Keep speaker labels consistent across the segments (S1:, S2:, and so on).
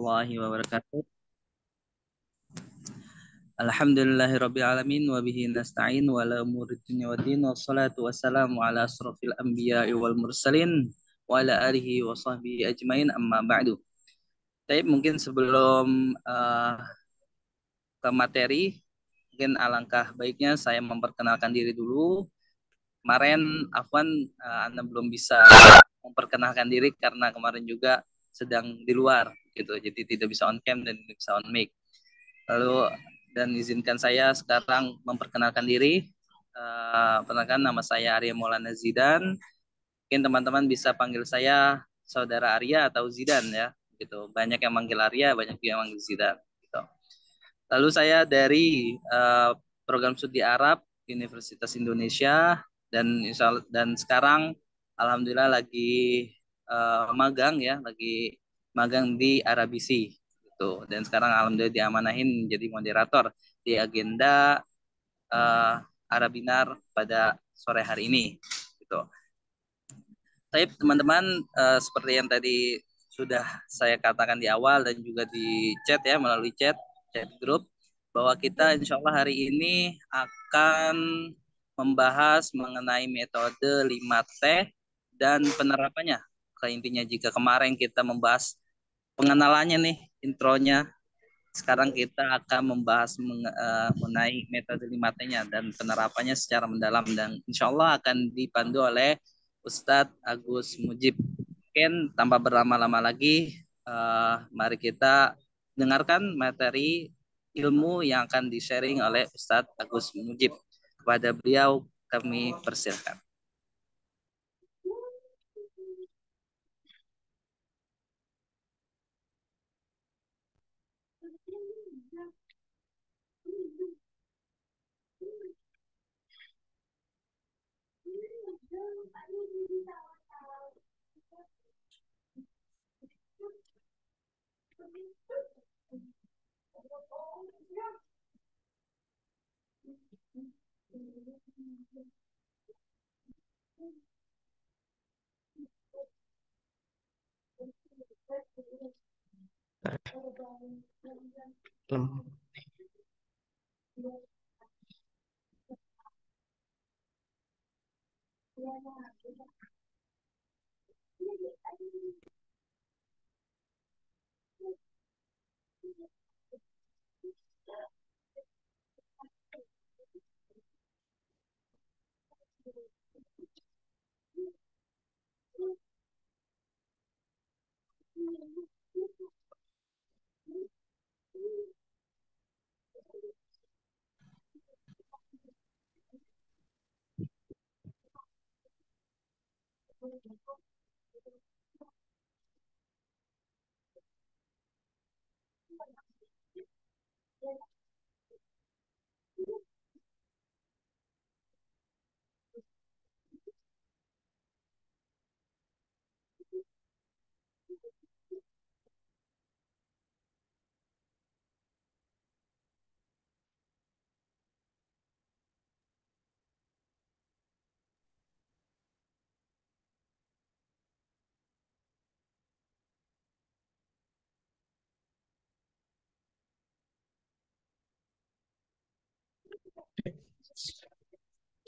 S1: Warahmatullahi wabarakatuh. Alhamdulillahirabbil alamin wa bihi nasta'in wa la umuri dunya waddin wassalatu wassalamu ala asrofil anbiya'i wal mursalin wa ala alihi wa sahbihi ajmain amma ba'du. Tapi mungkin sebelum ke materi, mungkin alangkah baiknya saya memperkenalkan diri dulu. Kemarin Afwan, Anda belum bisa memperkenalkan diri karena kemarin juga sedang di luar gitu, jadi tidak bisa on cam dan tidak bisa on mic. Lalu dan izinkan saya sekarang memperkenalkan diri. Perkenalkan, nama saya Arya Maulana Zidan. Mungkin teman-teman bisa panggil saya Saudara Arya atau Zidan ya. Gitu. Banyak yang manggil Arya, banyak yang manggil Zidan. Gitu. Lalu saya dari program studi Arab Universitas Indonesia dan sekarang alhamdulillah lagi magang ya, lagi magang di Arabisi gitu. Dan sekarang alhamdulillah diamanahin menjadi moderator di agenda Arabinar pada sore hari ini gitu. Tapi teman-teman, seperti yang tadi sudah saya katakan di awal dan juga di chat ya, melalui chat grup, bahwa kita insya Allah hari ini akan membahas mengenai metode 5T dan penerapannya. Intinya jika kemarin kita membahas pengenalannya nih, intronya, sekarang kita akan membahas mengenai metode 5T-nya dan penerapannya secara mendalam, dan insya Allah akan dipandu oleh Ustadz Agus Mujib. Mungkin tanpa berlama-lama lagi, mari kita dengarkan materi ilmu yang akan di-sharing oleh Ustadz Agus Mujib. Kepada beliau kami persilahkan.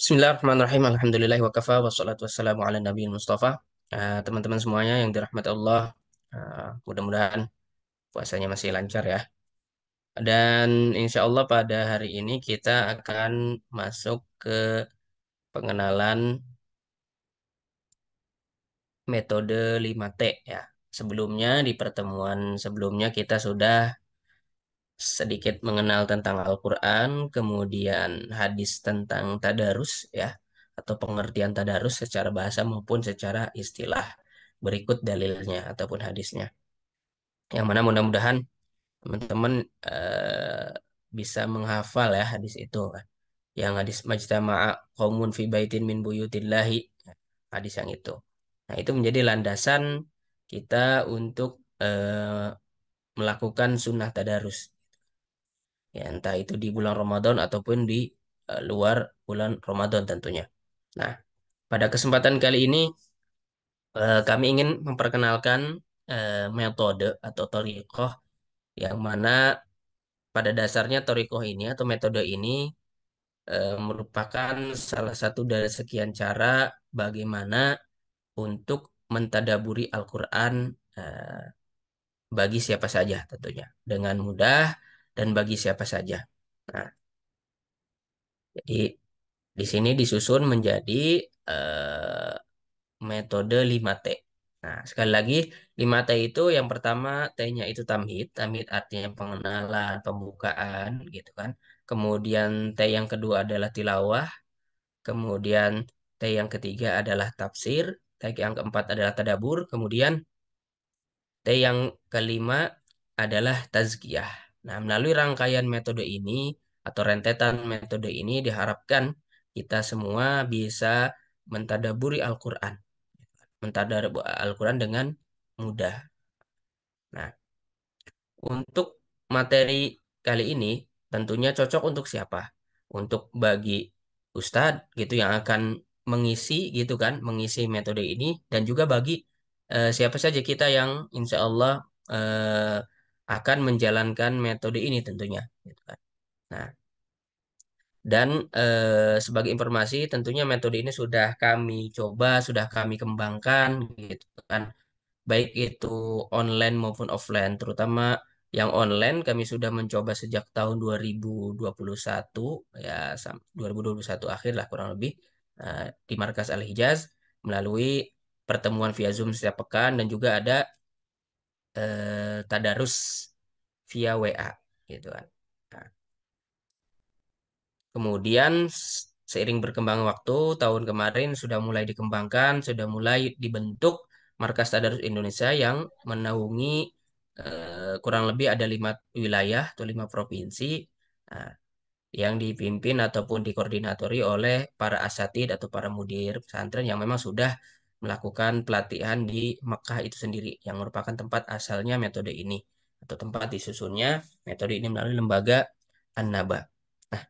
S2: Bismillahirrahmanirrahim. Alhamdulillah wa kafa wassalatu wassalamu ala nabiyil mustafa. Teman-teman semuanya yang dirahmati Allah, mudah-mudahan puasanya masih lancar ya. Dan insya Allah pada hari ini kita akan masuk ke pengenalan metode 5T ya. Sebelumnya di pertemuan sebelumnya kita sudah sedikit mengenal tentang Al-Quran, kemudian hadis tentang tadarus ya, atau pengertian tadarus secara bahasa maupun secara istilah. Berikut dalilnya ataupun hadisnya. Yang mana mudah-mudahan teman-teman eh, bisa menghafal ya hadis itu. Yang hadis majtama'a qaumun fi baitin min buyutillahi. Hadis yang itu. Nah, itu menjadi landasan kita untuk melakukan sunnah tadarus. Ya, entah itu di bulan Ramadan ataupun di luar bulan Ramadan tentunya. Nah, pada kesempatan kali ini kami ingin memperkenalkan metode atau thoriqoh yang mana pada dasarnya thoriqoh ini atau metode ini merupakan salah satu dari sekian cara bagaimana untuk mentadaburi Al-Quran eh, bagi siapa saja tentunya dengan mudah dan bagi siapa saja. Nah, jadi di sini disusun menjadi eh, metode 5T. Nah, sekali lagi 5T itu yang pertama T-nya itu tamhid. Tamhid artinya pengenalan, pembukaan gitu kan. Kemudian T yang kedua adalah tilawah. Kemudian T yang ketiga adalah tafsir. T yang keempat adalah tadabur. Kemudian T yang kelima adalah tazkiyah. Nah, melalui rangkaian metode ini atau rentetan metode ini diharapkan kita semua bisa mentadaburi Al-Quran. Mentadaburi Al-Quran dengan mudah. Nah, untuk materi kali ini tentunya cocok untuk siapa? Untuk bagi ustadz gitu yang akan mengisi gitu kan, mengisi metode ini dan juga bagi siapa saja kita yang insya Allah akan menjalankan metode ini tentunya. Gitu kan. Nah, dan sebagai informasi tentunya metode ini sudah kami coba, sudah kami kembangkan gitu kan baik itu online maupun offline, terutama yang online kami sudah mencoba sejak tahun 2021 ya 2021 akhir lah kurang lebih di Markas Al-Hijaz melalui pertemuan via Zoom setiap pekan dan juga ada tadarus via WA gitu kan. Nah, kemudian seiring berkembang waktu, tahun kemarin sudah mulai dikembangkan, sudah mulai dibentuk Markas Tadarus Indonesia yang menaungi kurang lebih ada 5 wilayah atau 5 provinsi nah, yang dipimpin ataupun dikoordinatori oleh para asatid atau para mudir pesantren yang memang sudah melakukan pelatihan di Mekah itu sendiri, yang merupakan tempat asalnya metode ini atau tempat disusunnya metode ini melalui lembaga An-Naba. Nah,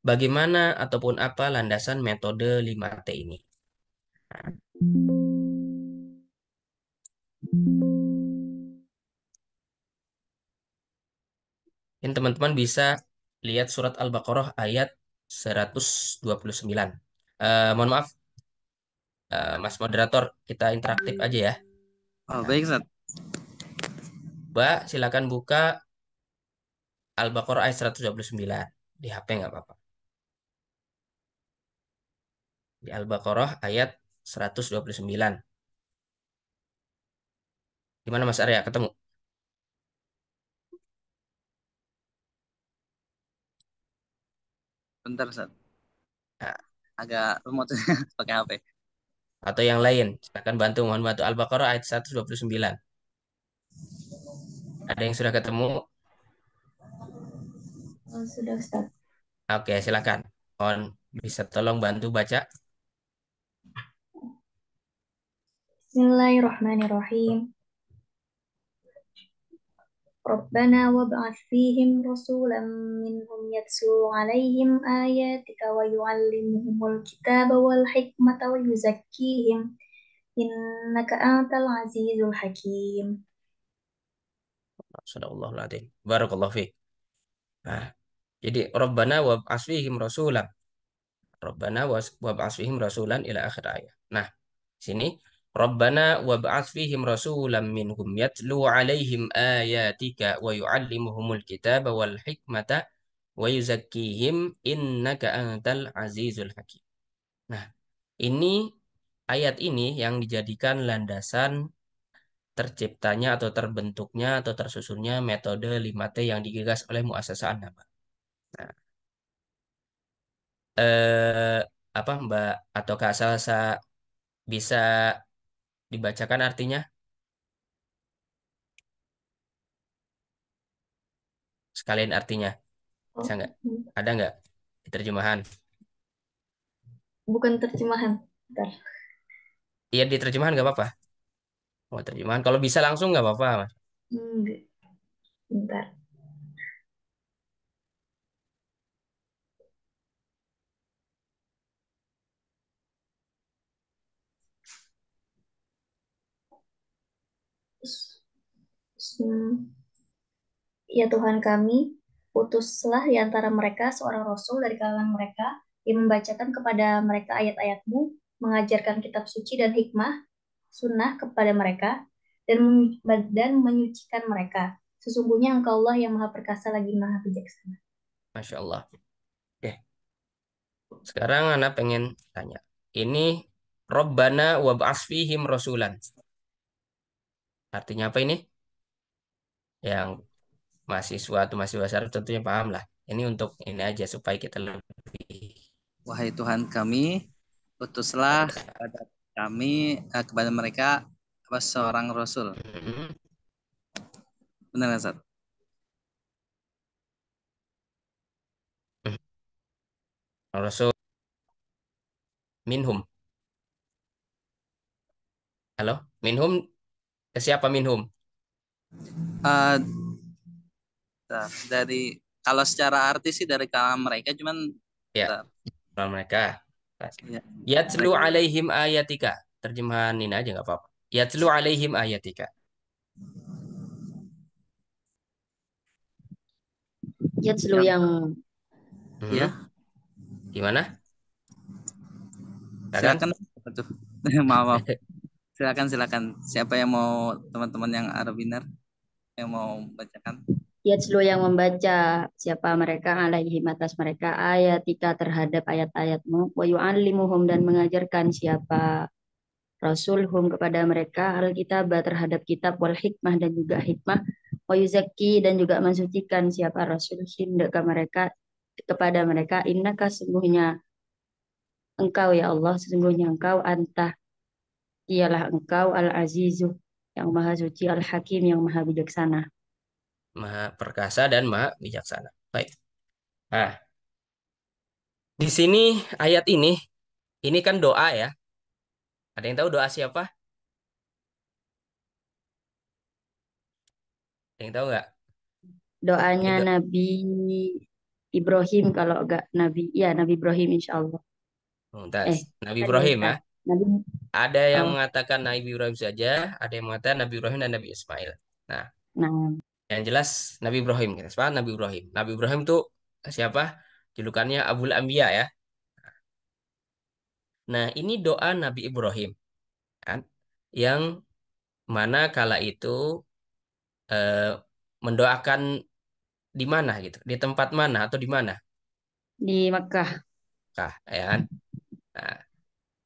S2: bagaimana ataupun apa landasan metode 5T ini? Nah, ini teman-teman bisa lihat surat Al-Baqarah ayat 129. Mohon maaf, Mas Moderator, kita interaktif aja ya.
S1: Oh,
S2: Nah,
S1: baik, Ustaz.
S2: Mbak, silakan buka Al-Baqarah ayat 129. Di HP nggak apa-apa. Di Al-Baqarah ayat 129. Gimana Mas Arya? Ketemu?
S1: Bentar, Ustaz.
S2: Nah,
S1: Agak remote pakai HP.
S2: atau yang lain, silakan bantu. Mohon bantu. Al-Baqarah ayat 129. Ada yang sudah ketemu?
S3: Oh, sudah Ustaz.
S2: Oke, silakan. Mohon bisa tolong bantu baca.
S3: Bismillahirrahmanirrahim. Rabbana wab'ath fihim rasulan minhum yatlu 'alaihim ayatika wa yu'allimuhumul kitaba wal hikmata wa yuzakkihim innaka antal azizul hakim.
S2: Sadaqallahul adzim. Barakallahu fiik. Nah, jadi Rabbana wa asfihim rasulan. Rabbana wa asfihim rasulan ila akhir ayat. Nah, sini Rabbana wa fihim rasulan minhum yatlu alaihim ayatika wa yuallimuhumul kitaba wal hikmata wa yuzakkihim innaka antal azizul hakim. Nah, ini ayat ini yang dijadikan landasan terciptanya atau terbentuknya atau tersusunnya metode 5T yang digagas oleh Muassasah An-Naba. Nah, eh, apa Mbak atau Kak Salsa bisa dibacakan artinya? Sekalian artinya. Bisa
S3: Oh,
S2: nggak? Ada nggak di terjemahan?
S3: bukan terjemahan. Bentar.
S2: Iya di terjemahan nggak apa-apa. Mau terjemahan. Kalau bisa langsung nggak apa-apa, Mas.
S3: Enggak. Bentar. Hmm, Ya Tuhan kami, utuslah di antara mereka seorang rasul dari kalangan mereka yang membacakan kepada mereka ayat-ayat-Mu, mengajarkan kitab suci dan hikmah, sunnah kepada mereka, dan menyucikan mereka. Sesungguhnya Engkau Allah yang Maha Perkasa lagi Maha Bijaksana.
S2: Masya Allah. Oke, sekarang anak pengen tanya. Ini Rabbana wa ba'ats fihim rasulan. Artinya apa ini? Yang mahasiswa atau mahasiswa baru tentunya paham lah. Ini untuk ini aja supaya kita lebih
S1: Wahai Tuhan kami, utuslah kepada kami kepada mereka apa seorang rasul.
S2: Mhm.
S1: Benar nggak, Ustaz?
S2: Rasul minhum. Halo, minhum ke siapa minhum?
S1: Eh, dari kalau secara arti sih dari kalangan mereka, cuman
S2: Ya,
S1: bentar,
S2: kalau mereka.
S1: ya,
S2: Yatlu
S1: mereka
S2: alaihim ayatika. Terjemahan ini aja nggak apa-apa. Yatlu alaihim ayatika.
S3: Yatslu
S1: yang
S3: yang
S2: Mhm.
S1: ya
S2: Gimana? Silakan.
S1: silakan. Betul. Maaf, maaf. Silakan, silakan. Siapa yang mau, teman-teman yang Arabinar yang mau bacakan?
S3: Yatslu yang membaca siapa mereka alaihim atas mereka ayatika terhadap ayat-ayatmu wa yu'allimuhum dan mengajarkan siapa rasulhum kepada mereka alkitab terhadap kitab wal hikmah dan juga hikmah wa yuzakki dan juga mensucikan siapa rasul ke mereka kepada mereka innaka sesungguhnya engkau ya Allah sesungguhnya engkau anta ialah engkau al-azizu yang maha suci al-hakim yang maha bijaksana.
S2: Maha perkasa dan maha bijaksana. Baik. Nah, di sini ayat ini kan doa ya. Ada yang tahu doa siapa? Ada yang tahu nggak? Ini
S3: Doanya Nabi Ibrahim kalau enggak Nabi ya Nabi Ibrahim insya Allah
S2: Mumtaz. Nabi
S3: bukan ya
S2: Ibrahim ya.
S3: Ustaz Nabi
S2: Ada yang
S3: oh
S2: mengatakan Nabi Ibrahim saja, ada yang mengatakan Nabi Ibrahim dan Nabi Ismail. Nah,
S3: nah
S2: yang jelas Nabi Ibrahim kita sepakat Nabi Ibrahim. Nabi Ibrahim itu siapa? Julukannya Abul Anbiya ya. Nah, ini doa Nabi Ibrahim kan yang mana kala itu eh, mendoakan di mana gitu, di tempat mana atau di mana
S3: di Mekah
S2: kah, ya kan? Nah,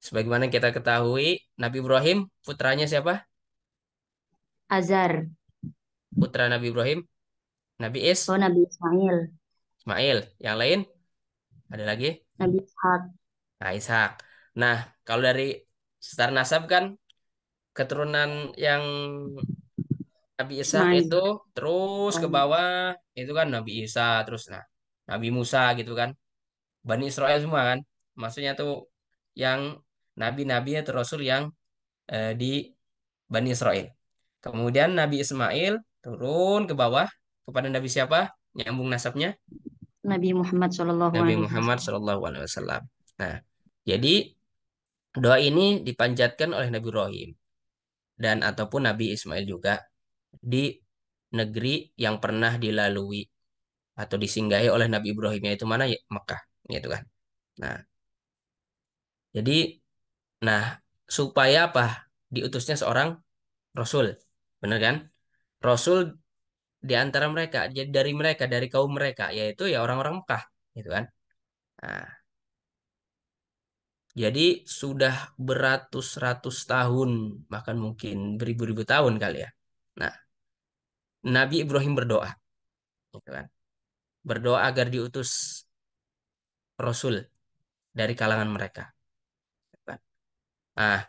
S2: sebagaimana kita ketahui, Nabi Ibrahim putranya siapa?
S3: Azar
S2: Putra Nabi Ibrahim, Nabi
S3: oh Nabi Ismail
S2: Ismail. Yang lain ada lagi?
S3: Nabi Ishak
S2: Nah, Ishak. Nah, kalau dari secara nasab kan keturunan yang Nabi Ishak
S3: Ismail
S2: itu terus ke
S3: oh
S2: bawah itu kan Nabi Isa terus nah Nabi Musa gitu kan. Bani Israel semua kan. Maksudnya tuh yang nabi-nabi atau rasul yang di Bani Israel. Kemudian Nabi Ismail turun ke bawah kepada Nabi siapa? Nyambung nasabnya
S3: Nabi Muhammad Shallallahu
S2: Nabi
S3: Alaihi
S2: Muhammad
S3: Wasallam
S2: Shallallahu Alaihi Wasallam. Nah, jadi doa ini dipanjatkan oleh Nabi Ibrahim dan ataupun Nabi Ismail juga di negeri yang pernah dilalui atau disinggahi oleh Nabi Ibrahim yaitu mana ya Mekah gitu kan. Nah, jadi nah supaya apa? Diutusnya seorang rasul. Benar kan? Rasul di antara mereka, jadi dari mereka, dari kaum mereka, yaitu ya orang-orang Mekah, gitu kan? Nah, jadi sudah beratus-ratus tahun, bahkan mungkin beribu-ribu tahun kali ya. Nah, Nabi Ibrahim berdoa, gitu kan? Berdoa agar diutus Rasul dari kalangan mereka. Gitu kan? Nah,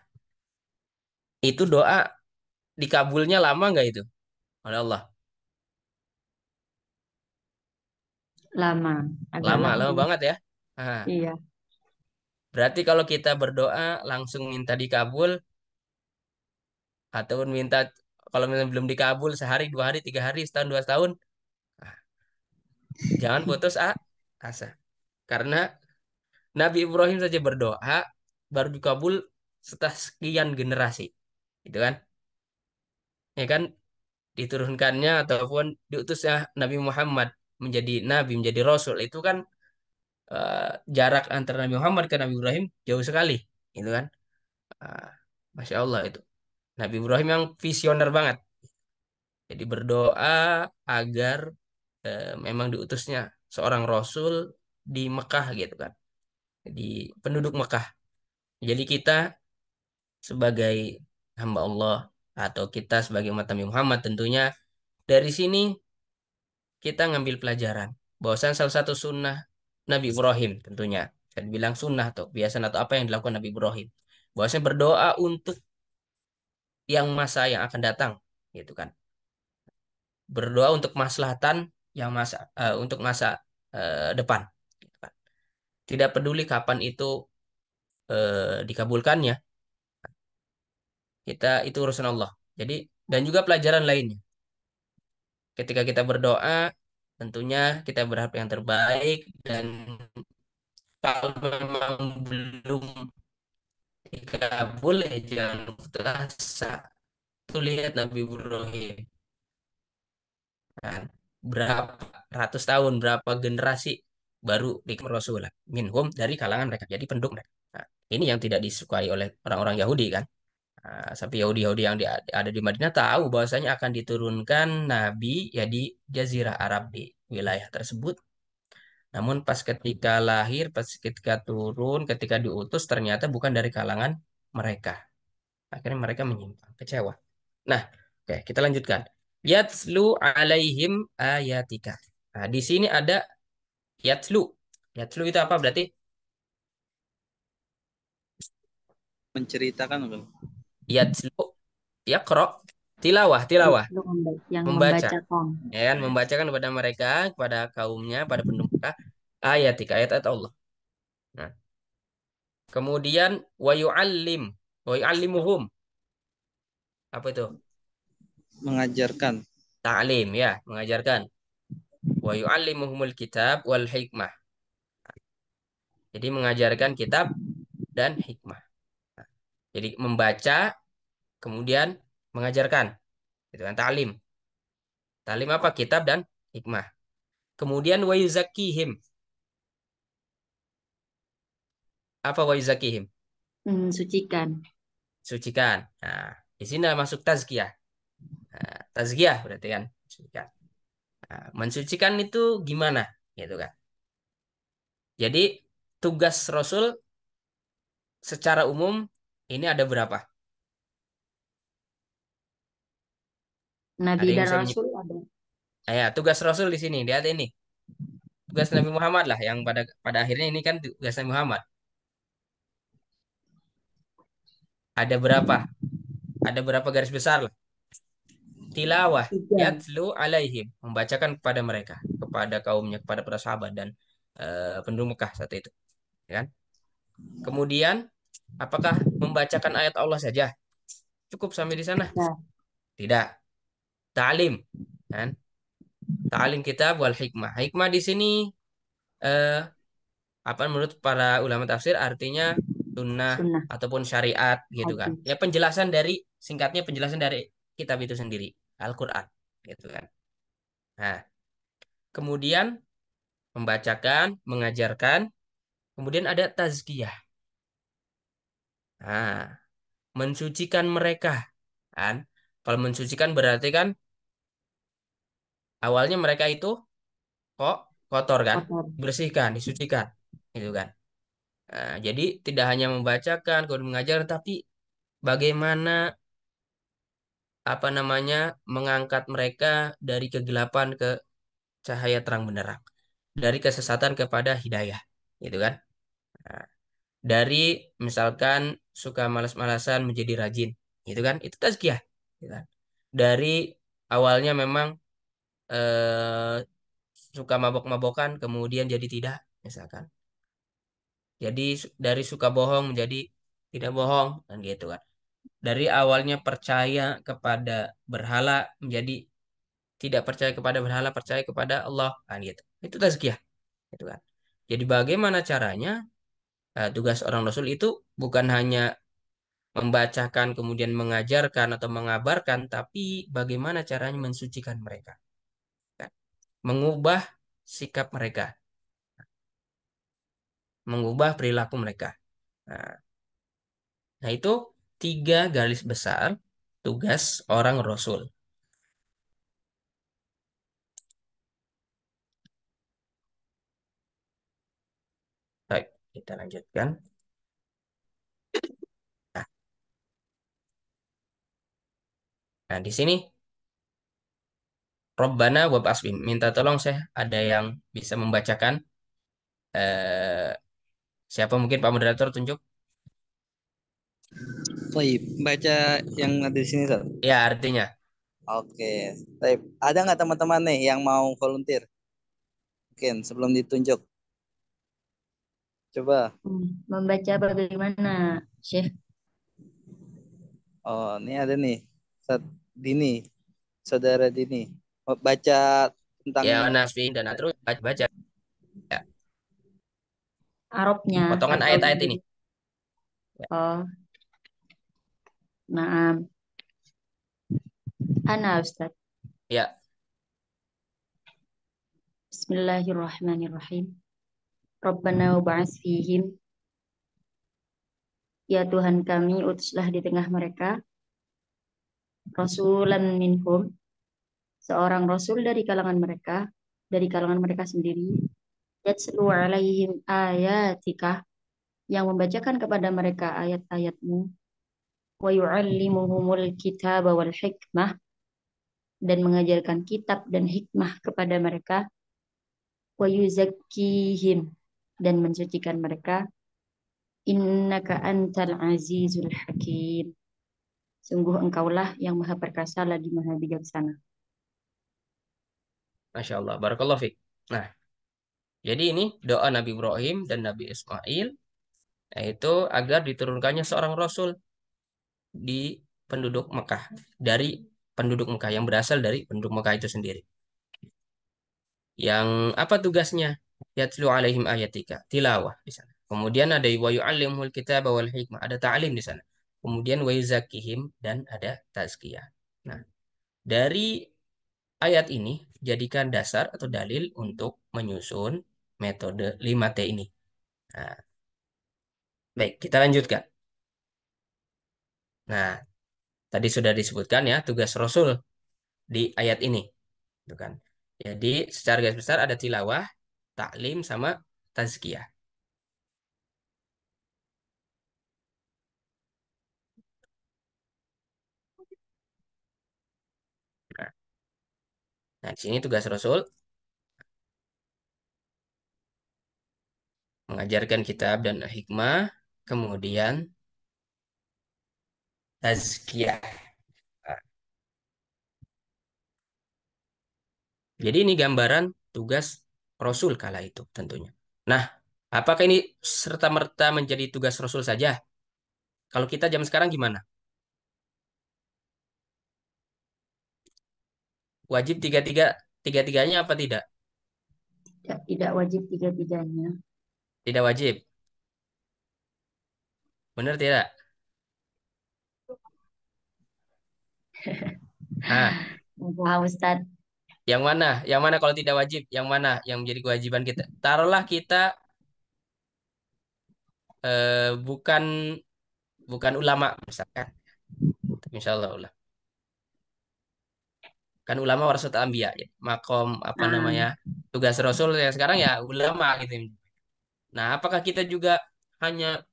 S2: itu doa dikabulnya lama nggak itu oleh Allah?
S3: lama agak
S2: Lama, lama
S3: lama
S2: banget ya. Nah,
S3: iya
S2: berarti kalau kita berdoa langsung minta dikabul, ataupun minta kalau misalnya belum dikabul sehari, 2 hari, 3 hari, setahun, 2 tahun, ah, jangan putus asa. Karena Nabi Ibrahim saja berdoa baru dikabul setelah sekian generasi, gitu kan? Ya kan? diturunkannya ataupun diutusnya Nabi Muhammad menjadi nabi, menjadi rasul itu kan jarak antara Nabi Muhammad ke Nabi Ibrahim jauh sekali, gitu kan? Ah, Masya Allah itu. Nabi Ibrahim yang visioner banget. Jadi berdoa agar memang diutusnya seorang rasul di Mekah gitu kan. Di penduduk Mekah. Jadi kita sebagai hamba Allah atau kita sebagai umat Nabi Muhammad tentunya dari sini kita ngambil pelajaran bahwasan salah satu sunnah Nabi Ibrahim tentunya kan bilang sunnah atau kebiasaan atau apa yang dilakukan Nabi Ibrahim bahwasanya berdoa untuk yang masa yang akan datang gitu kan, berdoa untuk maslahatan yang untuk masa depan gitu kan. Tidak peduli kapan itu dikabulkannya, kita itu urusan Allah. Jadi dan juga pelajaran lainnya ketika kita berdoa tentunya kita berharap yang terbaik, dan kalau memang belum dikabul ya jangan putus asa. Tuh lihat Nabi Ibrahim kan, berapa ratus tahun, berapa generasi baru di Rasul minhum dari kalangan mereka, jadi penduduk mereka. Nah, ini yang tidak disukai oleh orang-orang Yahudi kan. Sampai Yahudi-Yahudi yang ada di Madinah tahu bahwasanya akan diturunkan Nabi ya di Jazirah Arab, di wilayah tersebut. Namun pas ketika lahir, pas ketika turun, ketika diutus ternyata bukan dari kalangan mereka. Akhirnya mereka menyimpang, kecewa. Nah, oke, kita lanjutkan. Yatslu alaihim ayatika. Nah, di sini ada yatslu. Yatslu itu apa berarti?
S1: Menceritakan apa?
S2: Yatslu, yaqra, tilawah, tilawah,
S3: Itu yang
S2: membaca.
S3: membacakan.
S2: Ya kan, membacakan kepada mereka, kepada kaumnya, pada penduduk Mekah, ayatika, ayat-ayat Allah. Nah, kemudian wa yu'allim, wa yu'allimuhum. Apa itu?
S1: Mengajarkan.
S2: Ta'lim ya, mengajarkan. Wa yu'allimuhumul kitab wal hikmah. Jadi mengajarkan kitab dan hikmah. Jadi membaca kemudian mengajarkan. Itu kan ta'lim. Ta'lim apa? Kitab dan hikmah. Kemudian wa yuzakkihim. Apa wa yuzakkihim?
S3: Sucikan.
S2: Sucikan. Nah, di sini masuk tazkiyah. Nah, tazkiyah berarti kan sucikan. Nah, mensucikan itu gimana? Gitu kan. Jadi tugas Rasul secara umum ini ada berapa?
S3: Nabi
S2: Ada yang
S3: dan
S2: bisa
S3: Rasul ada.
S2: ya, tugas Rasul di sini, lihat ini. Tugas Nabi Muhammad lah yang pada pada akhirnya ini kan tugas Nabi Muhammad. Ada berapa? Ada berapa garis besar lah? Tilawah,
S3: 3.
S2: yatlu alaihim, membacakan kepada mereka, kepada kaumnya, kepada para sahabat dan penduduk Mekah saat itu, ya kan? Kemudian, apakah membacakan ayat Allah saja? Cukup sampai di sana?
S3: Nah,
S2: Tidak. Ta'lim, kan? Ta'lim kitab wal hikmah. Hikmah di sini eh, apa menurut para ulama tafsir artinya sunnah
S3: sunnah
S2: ataupun syariat gitu kan.
S3: hadis.
S2: Ya penjelasan dari singkatnya penjelasan dari kitab itu sendiri, Al-Qur'an gitu kan. Nah, kemudian membacakan, mengajarkan, kemudian ada tazkiyah. Nah, mensucikan mereka kan. Kalau mensucikan berarti kan awalnya mereka itu kok kotor kan,
S3: Kotor.
S2: bersihkan, disucikan gitu kan. Nah, jadi tidak hanya membacakan, kemudian mengajar, tapi bagaimana apa namanya mengangkat mereka dari kegelapan ke cahaya terang benderang, dari kesesatan kepada hidayah, gitu kan? Nah, dari misalkan suka malas-malasan menjadi rajin, gitu kan? Itu tazkiyah, gitu kan? Dari awalnya memang eh, suka mabok-mabokan, kemudian jadi tidak, misalkan. Jadi dari suka bohong menjadi tidak bohong, kan gitu kan? Dari awalnya percaya kepada berhala menjadi tidak percaya kepada berhala, percaya kepada Allah kan gitu. Itu tazkiyah, gitu kan. Jadi bagaimana caranya tugas orang Rasul itu bukan hanya membacakan, kemudian mengajarkan atau mengabarkan, tapi bagaimana caranya mensucikan mereka, kan? Mengubah sikap mereka, mengubah perilaku mereka. Nah, nah, itu tiga garis besar tugas orang Rasul. Baik, kita lanjutkan. Nah, nah, di sini Robbana wab asbim. Minta tolong saya, ada yang bisa membacakan. Eh, siapa mungkin Pak Moderator tunjuk?
S1: Baik, baca yang ada di sini, Sal.
S2: Ya, artinya.
S1: Oke, baik. Ada nggak teman-teman nih yang mau volunteer? Mungkin sebelum ditunjuk. Coba.
S3: Membaca bagaimana, Syekh?
S1: Oh, ini ada nih. Dini, saudara Dini. Mau baca tentang
S2: Ya, Nasfi dan terus baca, ya,
S3: Arabnya
S2: potongan
S3: atau
S2: ayat-ayat ini.
S3: dari
S2: Ya,
S3: oh, nah, ana Ustaz.
S2: ya,
S3: Bismillahirrahmanirrahim. Rabbana wab'ats fihim, ya Tuhan kami, utuslah di tengah mereka rasulan minhum, seorang rasul dari kalangan mereka sendiri, yatslu alaihim ayatika, yang membacakan kepada mereka ayat-ayatmu, wa yu'allimuhumul kitaba wal hikmah, dan mengajarkan kitab dan hikmah kepada mereka, wa yuzakkihim, dan mensucikan mereka, innaka antal azizul hakim, sungguh engkaulah yang maha perkasa lagi maha bijaksana.
S2: Masya Allah. Barakallahu fiik. Nah, jadi ini doa Nabi Ibrahim dan Nabi Ismail, yaitu agar diturunkannya seorang Rasul di penduduk Mekah, dari penduduk Mekah yang berasal dari penduduk Mekah itu sendiri. Yang apa tugasnya? Yatlu alaihim ayatika, tilawah di sana. Kemudian ada wa yu'allimul kitaba wal hikmah, ada ta'lim di sana. Kemudian wa yuzakkihim dan ada tazkiyah. Nah, dari ayat ini jadikan dasar atau dalil untuk menyusun metode 5T ini. Nah, baik, kita lanjutkan. Nah, tadi sudah disebutkan ya tugas Rasul di ayat ini, gitu kan. Jadi secara garis besar ada tilawah, taklim sama tazkiyah. Nah, nah, di sini tugas Rasul mengajarkan kitab dan hikmah, kemudian tazkiyah. Nah, jadi ini gambaran tugas Rasul kala itu tentunya. Nah, apakah ini serta-merta menjadi tugas Rasul saja? Kalau kita zaman sekarang gimana? Wajib tiga-tiganya apa tidak?
S3: Tidak wajib tiga-tiganya.
S2: Tidak wajib. Benar tidak? Ah,
S3: Wah, Ustadz.
S2: yang mana? Yang mana kalau tidak wajib? Yang mana yang menjadi kewajiban kita? Taruhlah kita bukan bukan ulama misalkan. Insyaallah ulama. Kan ulama warasatul anbiya ya. Makom apa namanya?
S3: Nah,
S2: Tugas Rasul yang sekarang ya ulama gitu. Nah, apakah kita juga hanya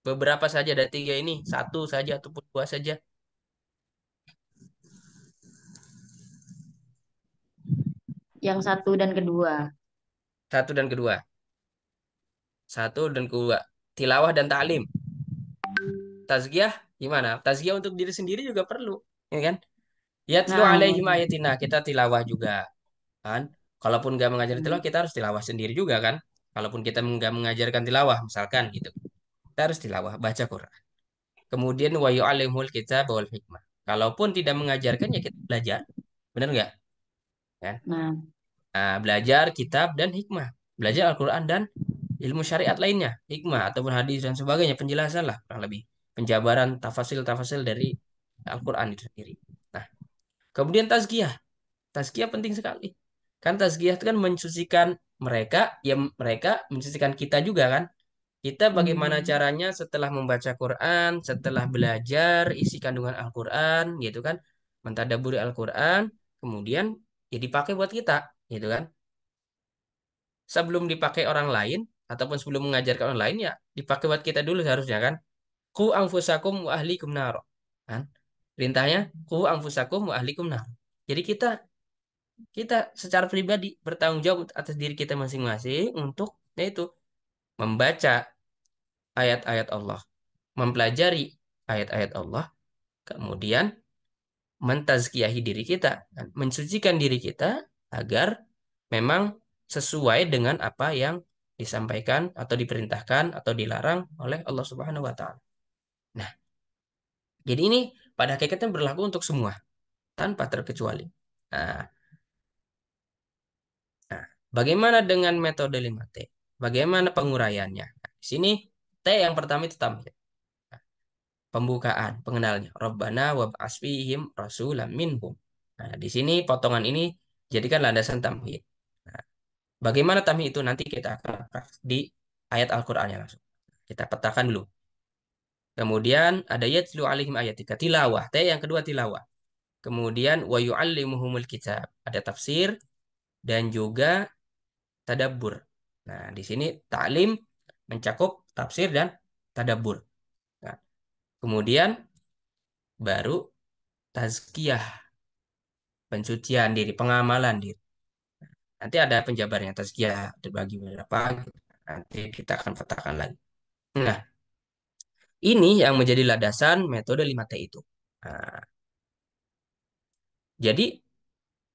S2: beberapa saja dari tiga ini, satu saja ataupun dua saja?
S3: yang satu dan kedua.
S2: Satu dan kedua. Satu dan kedua. Tilawah dan ta'lim. Tazkiyah gimana? Tazkiyah untuk diri sendiri juga perlu, ya kan? Yatlu
S3: Nah,
S2: alaihim ayatina, kita tilawah juga, kan? Kalaupun nggak mengajar tilawah, kita harus tilawah sendiri juga kan? Kalaupun kita nggak mengajarkan tilawah, misalkan gitu, kita harus tilawah, baca Quran. Kemudian wa yu'allimul kitab wal hikmah. Kalaupun tidak mengajarkan ya kita belajar, benar nggak? Kan?
S3: nah,
S2: Nah, belajar kitab dan hikmah, belajar Al-Quran dan ilmu syariat lainnya, hikmah ataupun hadis dan sebagainya, penjelasan lah kurang lebih. penjabaran tafasil-tafasil dari Al-Quran itu sendiri. Nah, kemudian tazkiyah. Tazkiyah penting sekali. Kan tazkiyah itu kan mensucikan mereka, ya mereka mensucikan kita juga kan. Kita bagaimana
S3: Hmm.
S2: caranya setelah membaca Quran, setelah belajar isi kandungan Al-Quran, gitu kan, mentadaburi Al-Quran, kemudian ya dipakai buat kita, gitu kan. Sebelum dipakai orang lain, ataupun sebelum mengajarkan orang lain, ya dipakai buat kita dulu seharusnya kan. Ku anfusakum wa ahlikum nar. Kan? Perintahnya, ku anfusakum wa ahlikum nar. Jadi kita kita secara pribadi bertanggung jawab atas diri kita masing-masing untuk yaitu membaca ayat-ayat Allah, mempelajari ayat-ayat Allah, kemudian mentazkiyahi diri kita, mensucikan diri kita agar memang sesuai dengan apa yang disampaikan atau diperintahkan atau dilarang oleh Allah Subhanahu wa taala. Nah, jadi ini pada hakikatnya berlaku untuk semua tanpa terkecuali. Nah, nah, bagaimana dengan metode 5T? Bagaimana penguraiannya? Nah, di sini T yang pertama itu tamhid. Pembukaan, pengenalnya. Rabbana wab'ats fihim rasulam minhum. Nah, di sini potongan ini jadikan landasan tamhid. Nah, bagaimana tamhid itu nanti kita akan bahas di ayat Al-Qur'annya langsung. Kita petakan dulu. Kemudian ada yatlu alaihim ayatika tilawah. T yang kedua tilawah. Kemudian wa yu'allimuhumul kitab. Ada tafsir dan juga tadabbur. Nah, di sini ta'lim mencakup tafsir dan tadabbur. Nah, kemudian baru tazkiyah, pensucian diri, pengamalan diri. Nanti ada penjabarnya tazkiyah terbagi beberapa. Nanti kita akan petakan lagi. Nah, ini yang menjadi landasan metode 5T itu. Nah, jadi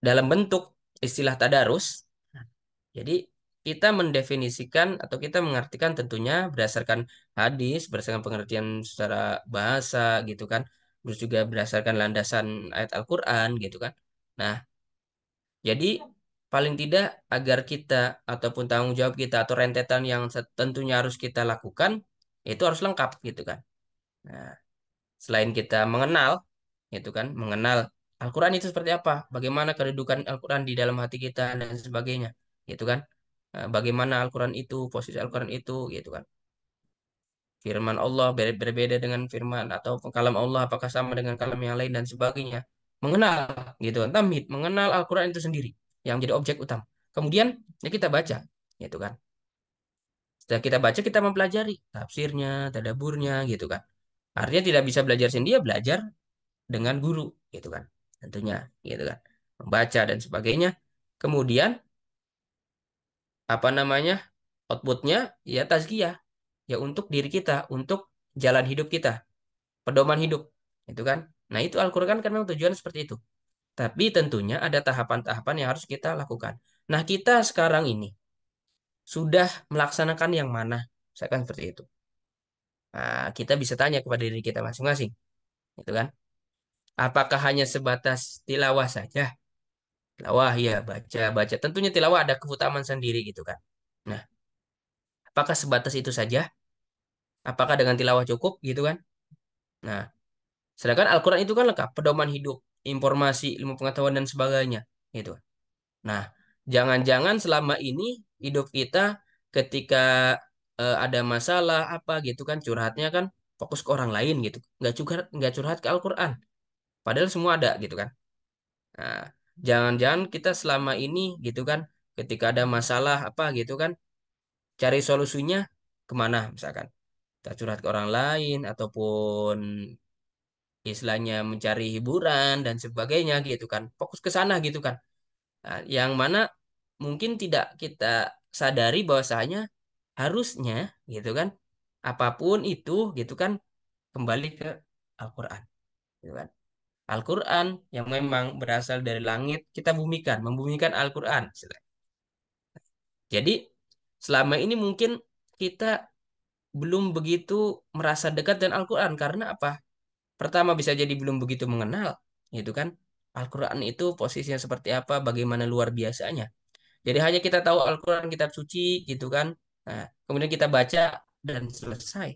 S2: dalam bentuk istilah tadarus, jadi kita mendefinisikan atau kita mengartikan tentunya berdasarkan hadis, berdasarkan pengertian secara bahasa gitu kan, terus juga berdasarkan landasan ayat Al-Qur'an gitu kan. Nah, jadi paling tidak agar kita ataupun tanggung jawab kita atau rentetan yang tentunya harus kita lakukan itu harus lengkap gitu kan. Nah, selain kita mengenal gitu kan, mengenal Al-Qur'an itu seperti apa, bagaimana kedudukan Al-Qur'an di dalam hati kita dan sebagainya gitu kan. Bagaimana Al-Qur'an itu, posisi Al-Qur'an itu gitu kan. Firman Allah berbeda dengan firman atau kalam Allah apakah sama dengan kalam yang lain dan sebagainya. Mengenal gitu kan. Tamhid, mengenal Al-Qur'an itu sendiri yang jadi objek utama. Kemudian ya kita baca gitu kan. Setelah kita baca kita mempelajari tafsirnya, tadaburnya gitu kan. Artinya tidak bisa belajar sendiri, ya belajar dengan guru gitu kan. Tentunya gitu kan. Membaca dan sebagainya. Kemudian apa namanya? Outputnya ya tazkiyah ya untuk diri kita, untuk jalan hidup kita, pedoman hidup, itu kan. Nah, itu Al-Qur'an kan memang tujuan seperti itu. Tapi tentunya ada tahapan-tahapan yang harus kita lakukan. Nah, kita sekarang ini sudah melaksanakan yang mana? Saya kan seperti itu. Nah, kita bisa tanya kepada diri kita masing-masing, gitu kan? Apakah hanya sebatas tilawah saja? Tilawah ya, baca, baca. Tentunya tilawah ada keutamaan sendiri gitu kan. Nah, apakah sebatas itu saja? Apakah dengan tilawah cukup gitu kan? Nah, sedangkan Al-Quran itu kan lengkap, pedoman hidup, informasi, ilmu pengetahuan dan sebagainya, gitu. Nah, jangan-jangan selama ini hidup kita ketika ada masalah apa gitu kan, curhatnya kan fokus ke orang lain gitu, nggak curhat ke Al-Quran, padahal semua ada gitu kan. Nah, jangan-jangan kita selama ini gitu kan, ketika ada masalah apa gitu kan, cari solusinya kemana misalkan, kita curhat ke orang lain ataupun istilahnya mencari hiburan dan sebagainya gitu kan fokus ke sana gitu kan. Nah, yang mana mungkin tidak kita sadari bahwasanya harusnya gitu kan apapun itu gitu kan kembali ke Al-Quran gitu kan. Al-Quran yang memang berasal dari langit kita bumikan membumikan Al-Quran istilahnya. Jadi selama ini mungkin kita belum begitu merasa dekat dengan Al-Quran karena apa? Pertama bisa jadi belum begitu mengenal, gitu kan? Al-Quran itu posisinya seperti apa, bagaimana luar biasanya. Jadi hanya kita tahu Al-Quran kitab suci, gitu kan? Nah, kemudian kita baca dan selesai,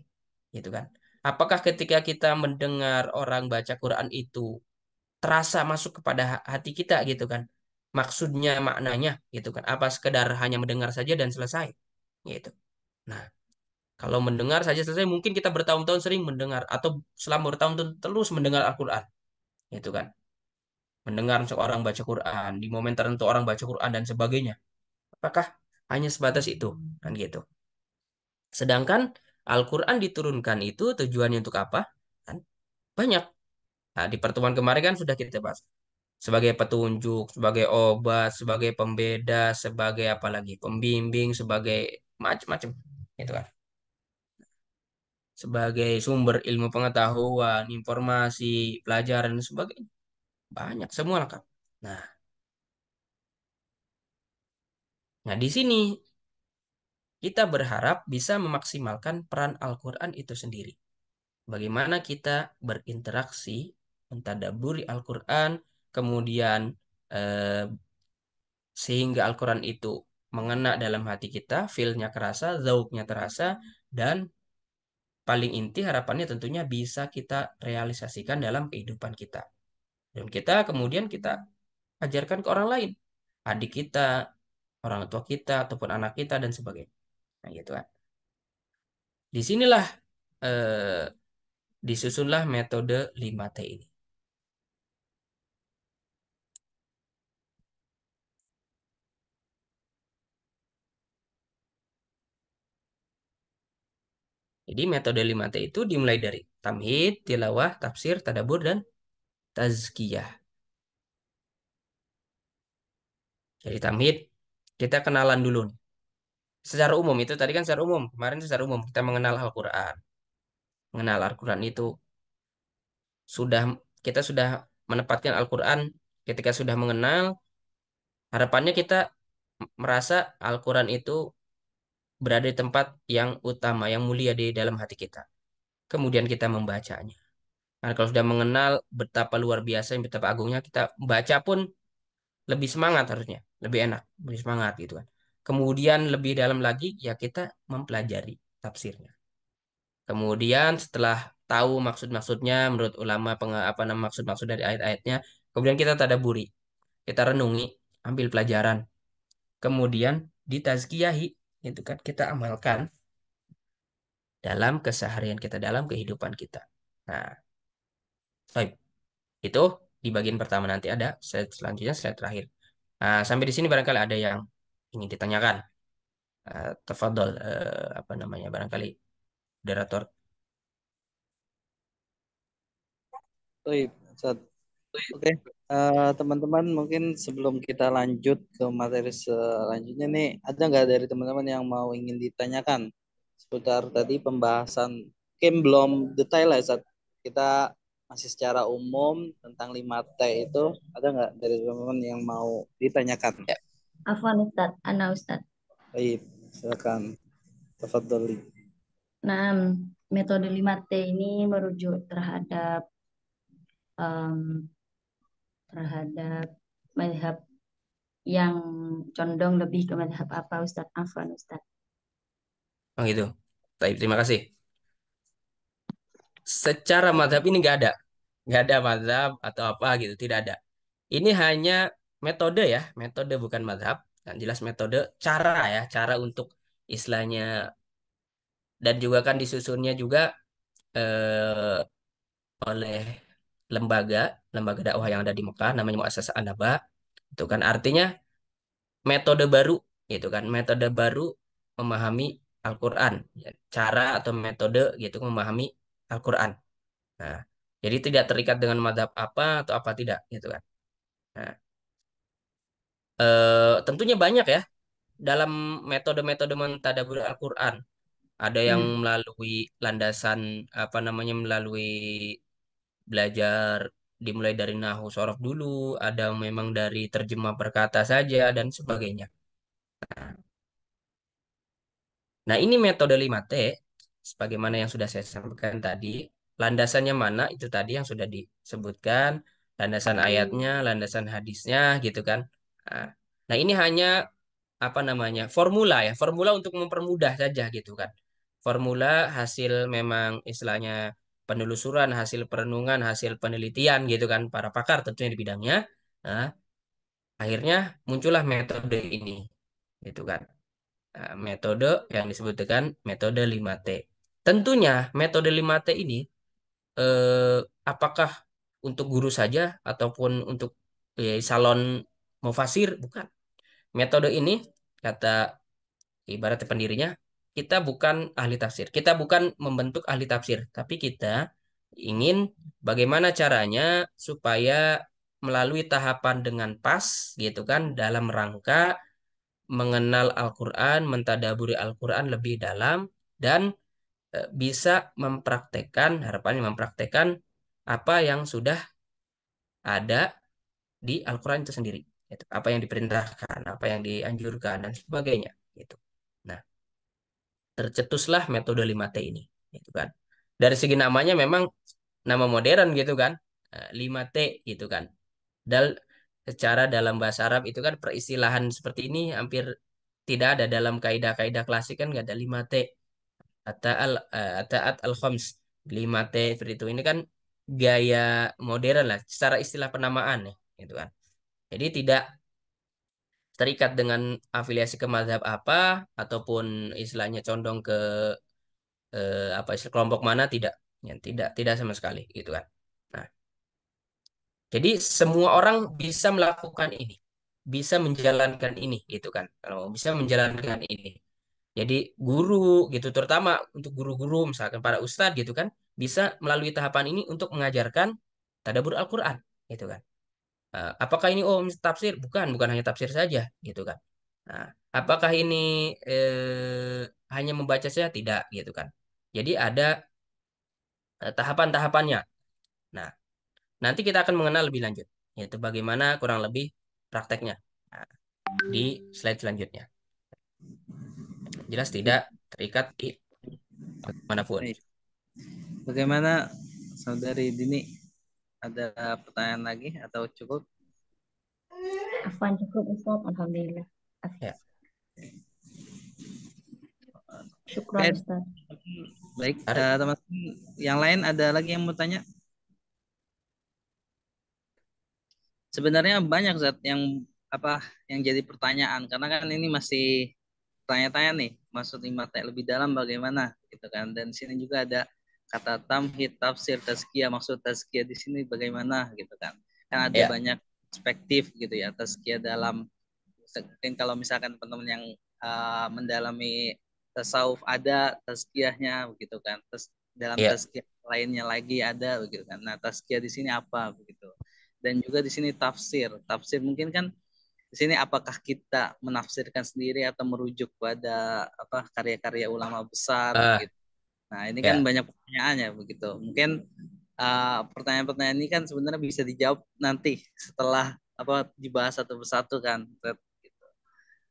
S2: gitu kan? Apakah ketika kita mendengar orang baca Quran itu terasa masuk kepada hati kita gitu kan? Maksudnya, maknanya gitu kan? Apa sekedar hanya mendengar saja dan selesai gitu. Nah, kalau mendengar saja selesai, mungkin kita bertahun-tahun sering mendengar atau selama bertahun-tahun terus mendengar Al-Quran gitu kan? Mendengar seorang baca Quran, di momen tertentu orang baca Quran dan sebagainya. Apakah hanya sebatas itu? Kan gitu. Sedangkan Al-Quran diturunkan itu tujuannya untuk apa? Kan banyak. Nah, di pertemuan kemarin kan sudah kita bahas. Sebagai petunjuk, sebagai obat, sebagai pembeda, sebagai apa lagi? Pembimbing, sebagai macam-macam. Gitu kan. Sebagai sumber ilmu pengetahuan, informasi, pelajaran, dan sebagainya. Banyak, semua lengkap. Nah, nah di sini kita berharap bisa memaksimalkan peran Al-Quran itu sendiri. Bagaimana kita berinteraksi, mentadaburi Al-Quran, kemudian eh, sehingga Al-Quran itu mengena dalam hati kita, feel-nya kerasa, zauknya terasa, dan paling inti harapannya tentunya bisa kita realisasikan dalam kehidupan kita. Dan kita kemudian kita ajarkan ke orang lain, adik kita, orang tua kita, ataupun anak kita, dan sebagainya. Nah, gitu kan. Disinilah eh, disusunlah metode 5T ini. Jadi metode 5T itu dimulai dari tamhid, tilawah, tafsir, tadabur, dan tazkiyah. Jadi tamhid, kita kenalan dulu nih. Secara umum, itu tadi kan secara umum. Kemarin secara umum, kita mengenal Al-Quran. Mengenal Al-Quran itu sudah, kita sudah menempatkan Al-Quran ketika sudah mengenal, harapannya kita merasa Al-Quran itu berada di tempat yang utama, yang mulia di dalam hati kita. Kemudian kita membacanya. Nah, kalau sudah mengenal betapa luar biasa, betapa agungnya, kita baca pun lebih semangat harusnya, lebih enak, lebih semangat gitu kan. Kemudian lebih dalam lagi ya kita mempelajari tafsirnya. Kemudian setelah tahu maksud-maksudnya menurut ulama apa nama maksud-maksud dari ayat-ayatnya, kemudian kita tadaburi, kita renungi, ambil pelajaran. Kemudian ditazkiyahi, itu kan kita amalkan dalam keseharian kita, dalam kehidupan kita. Nah, baik. Itu di bagian pertama, nanti ada slide selanjutnya, slide terakhir. Nah, sampai di sini barangkali ada yang ingin ditanyakan. Tafadhol, apa namanya, barangkali moderator.
S1: Baik, Ustaz. Oke, teman-teman, mungkin sebelum kita lanjut ke materi selanjutnya nih, ada nggak dari teman-teman yang mau ingin ditanyakan seputar tadi pembahasan? Mungkin belum detail ya, Ustaz. Kita masih secara umum tentang 5T itu, ada nggak dari teman-teman yang mau ditanyakan?
S2: Ya,
S3: Afwan Ustaz, Ana Ustaz.
S1: Baik, silakan. Tafadholi.
S3: Nah, metode 5T ini merujuk terhadap em, terhadap mazhab yang condong lebih ke mazhab apa Ustaz? Afwan Ustaz.
S2: oh gitu. Baik, terima kasih. Secara mazhab ini nggak ada mazhab atau apa gitu, tidak ada. Ini hanya metode ya, metode bukan mazhab. Yang jelas metode, cara ya, cara untuk istilahnya, dan juga kan disusunnya juga eh, oleh lembaga lembaga dakwah yang ada di Mekah, namanya Muassasah An-Naba. Itu kan artinya metode baru, gitu kan, metode baru memahami Al-Quran, ya, cara atau metode gitu memahami Al-Quran. Nah, jadi tidak terikat dengan madhab apa atau apa, tidak gitu kan. Nah, tentunya banyak ya dalam metode-metode mentadabur Al-Quran. Ada yang
S3: Hmm.
S2: melalui landasan apa namanya, melalui belajar dimulai dari nahu sorof dulu, ada memang dari terjemah perkata saja dan sebagainya. Nah, ini metode 5T, sebagaimana yang sudah saya sampaikan tadi. Landasannya mana? Itu tadi yang sudah disebutkan, landasan ayatnya, landasan hadisnya, gitu kan. Nah, nah, ini hanya apa namanya, formula ya, formula untuk mempermudah saja gitu kan. Formula hasil memang istilahnya penelusuran, hasil perenungan, hasil penelitian gitu kan, para pakar tentunya di bidangnya. Nah, akhirnya muncullah metode ini, gitu kan. Nah, metode yang disebut dengan metode 5T. Tentunya metode 5T ini eh, apakah untuk guru saja ataupun untuk salon mufasir? Bukan. Metode ini kata ibarat pendirinya, kita bukan ahli tafsir. Kita bukan membentuk ahli tafsir, tapi kita ingin bagaimana caranya supaya melalui tahapan dengan pas gitu kan dalam rangka mengenal Al-Quran, mentadaburi Al-Quran lebih dalam dan bisa mempraktekkan, harapannya mempraktekkan apa yang sudah ada di Al-Quran itu sendiri. Gitu. Apa yang diperintahkan, apa yang dianjurkan, dan sebagainya. Gitu. Nah, tercetuslah metode 5T ini. Gitu kan. Dari segi namanya memang nama modern gitu kan. 5T gitu kan. Dan secara dalam bahasa Arab itu kan peristilahan seperti ini hampir tidak ada dalam kaidah-kaidah klasik kan nggak ada 5T. Ataat al-khams 5T seperti itu. Ini kan gaya modern lah secara istilah penamaan ya, gitu kan. Jadi tidak terikat dengan afiliasi ke mazhab apa ataupun istilahnya condong ke apa istilah kelompok mana tidak. Ya, tidak sama sekali gitu kan. Nah, jadi semua orang bisa melakukan ini, bisa menjalankan ini gitu kan. Kalau bisa menjalankan ini. Jadi guru gitu, terutama untuk guru-guru misalkan para ustadz gitu kan, bisa melalui tahapan ini untuk mengajarkan tadabbur Al-Quran gitu kan. Apakah ini tafsir? Bukan hanya tafsir saja gitu kan. Nah, apakah ini hanya membaca saja? Tidak gitu kan. Jadi ada tahapan-tahapannya. Nah, nanti kita akan mengenal lebih lanjut, yaitu bagaimana kurang lebih prakteknya. Nah, di slide selanjutnya. Jelas tidak terikat di manapun.
S1: Baik. Bagaimana Saudari Dini? Ada pertanyaan lagi atau cukup?
S3: Afwan cukup Ustaz, alhamdulillah.
S2: Ya.
S3: Syukran
S1: Oke,
S3: Ustaz.
S1: baik.
S2: Tarik.
S1: Teman-teman yang lain ada lagi yang mau tanya? Sebenarnya banyak Zat yang apa yang jadi pertanyaan karena kan ini masih tanya-tanya nih maksud mata lebih dalam bagaimana gitu kan, dan sini juga ada kata tamhid tafsir tazkiyah, maksud tazkiyah di sini bagaimana gitu kan ada
S2: Ya.
S1: banyak perspektif gitu ya tazkiyah dalam mungkin kalau misalkan teman-teman yang mendalami tasawuf ada tazkiyahnya begitu kan, terus dalam
S2: Ya.
S1: tazkiyah lainnya lagi ada begitu kan. Nah tazkiyah di sini apa begitu, dan juga di sini tafsir tafsir mungkin kan di sini apakah kita menafsirkan sendiri atau merujuk pada apa karya-karya ulama besar
S2: Ah,
S1: begitu. Nah, ini kan
S2: ya.
S1: banyak pertanyaannya begitu. Mungkin pertanyaan-pertanyaan ini kan sebenarnya bisa dijawab nanti setelah apa dibahas satu persatu kan. Gitu.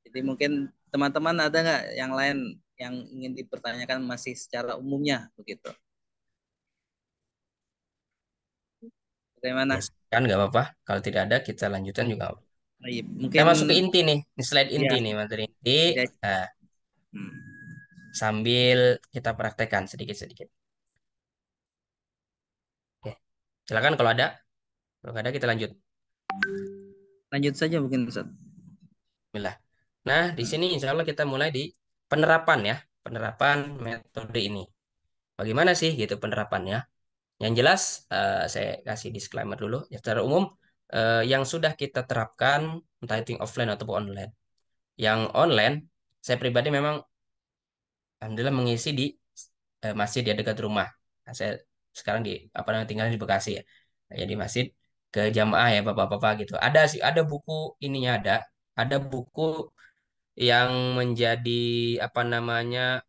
S1: Jadi mungkin teman-teman ada nggak yang lain yang ingin dipertanyakan masih secara umumnya begitu.
S2: Ya,
S1: Bagaimana?
S2: kan nggak apa-apa. Kalau tidak ada, kita lanjutkan juga.
S1: Iya,
S2: Kita
S1: mungkin
S2: masuk ke inti nih, ini slide inti
S1: ya
S2: nih, materi inti.
S1: guys.
S2: Nah,
S1: Hmm.
S2: sambil kita praktekkan sedikit-sedikit. Oke, silakan kalau ada. Kalau nggak ada, kita lanjut.
S1: Lanjut saja mungkin Ustaz.
S2: Bismillah. Nah, di sini insya Allah kita mulai di penerapan ya, penerapan metode ini. Bagaimana sih gitu penerapannya? Yang jelas, saya kasih disclaimer dulu. Ya, secara umum, yang sudah kita terapkan, entah itu yang offline ataupun online. Yang online, saya pribadi memang alhamdulillah mengisi di masjid ya dekat rumah. Nah, saya sekarang di apa namanya tinggal di Bekasi ya. Nah, ya di masjid ke jamaah ya bapak-bapak gitu. Ada sih ada buku ininya ada buku yang menjadi apa namanya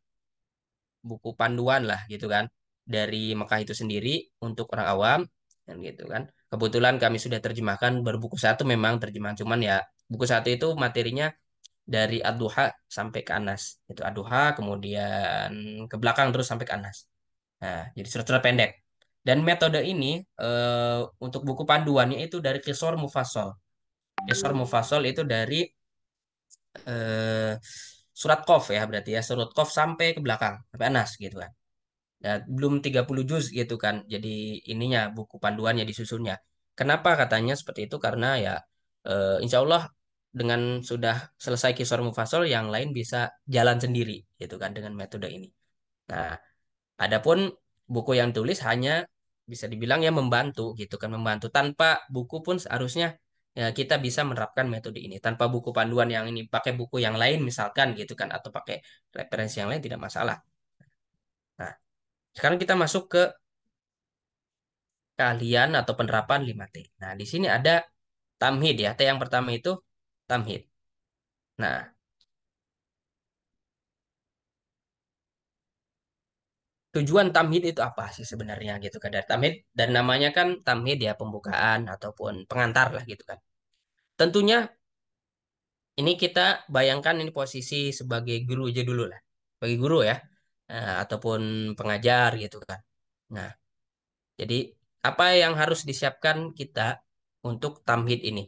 S2: buku panduan lah gitu kan dari Mekah itu sendiri untuk orang awam dan gitu kan. Kebetulan kami sudah terjemahkan baru buku satu memang terjemahan cuman ya buku satu itu materinya dari Ad-Duha sampai ke Anas. Itu Ad-Duha kemudian ke belakang terus sampai ke Anas. Nah, jadi surat-surat pendek. Dan metode ini untuk buku panduannya itu dari Qisor Mufassal. Qisor Mufassal itu dari eh, surat Qaf ya berarti ya surat Qaf sampai ke belakang sampai Anas gitu kan. Ya, belum 30 juz gitu kan. Jadi ininya buku panduannya disusunnya. Kenapa katanya seperti itu? Karena ya insya Allah dengan sudah selesai Qisar Mufassal yang lain bisa jalan sendiri gitu kan dengan metode ini. Nah, adapun buku yang tulis hanya bisa dibilang ya membantu gitu kan, membantu tanpa buku pun seharusnya ya kita bisa menerapkan metode ini. Tanpa buku panduan yang ini pakai buku yang lain misalkan gitu kan atau pakai referensi yang lain tidak masalah. Nah, sekarang kita masuk ke keahlian atau penerapan 5T. Nah, di sini ada tamhid ya. T yang pertama itu tamhid. Nah, tujuan tamhid itu apa sih sebenarnya gitu kan? Dari tamhid dan namanya kan tamhid ya pembukaan ataupun pengantar lah gitu kan. Tentunya ini kita bayangkan ini posisi sebagai guru aja dulu lah. Bagi guru ya. Ataupun pengajar gitu kan. Nah, jadi apa yang harus disiapkan kita untuk tamhid ini?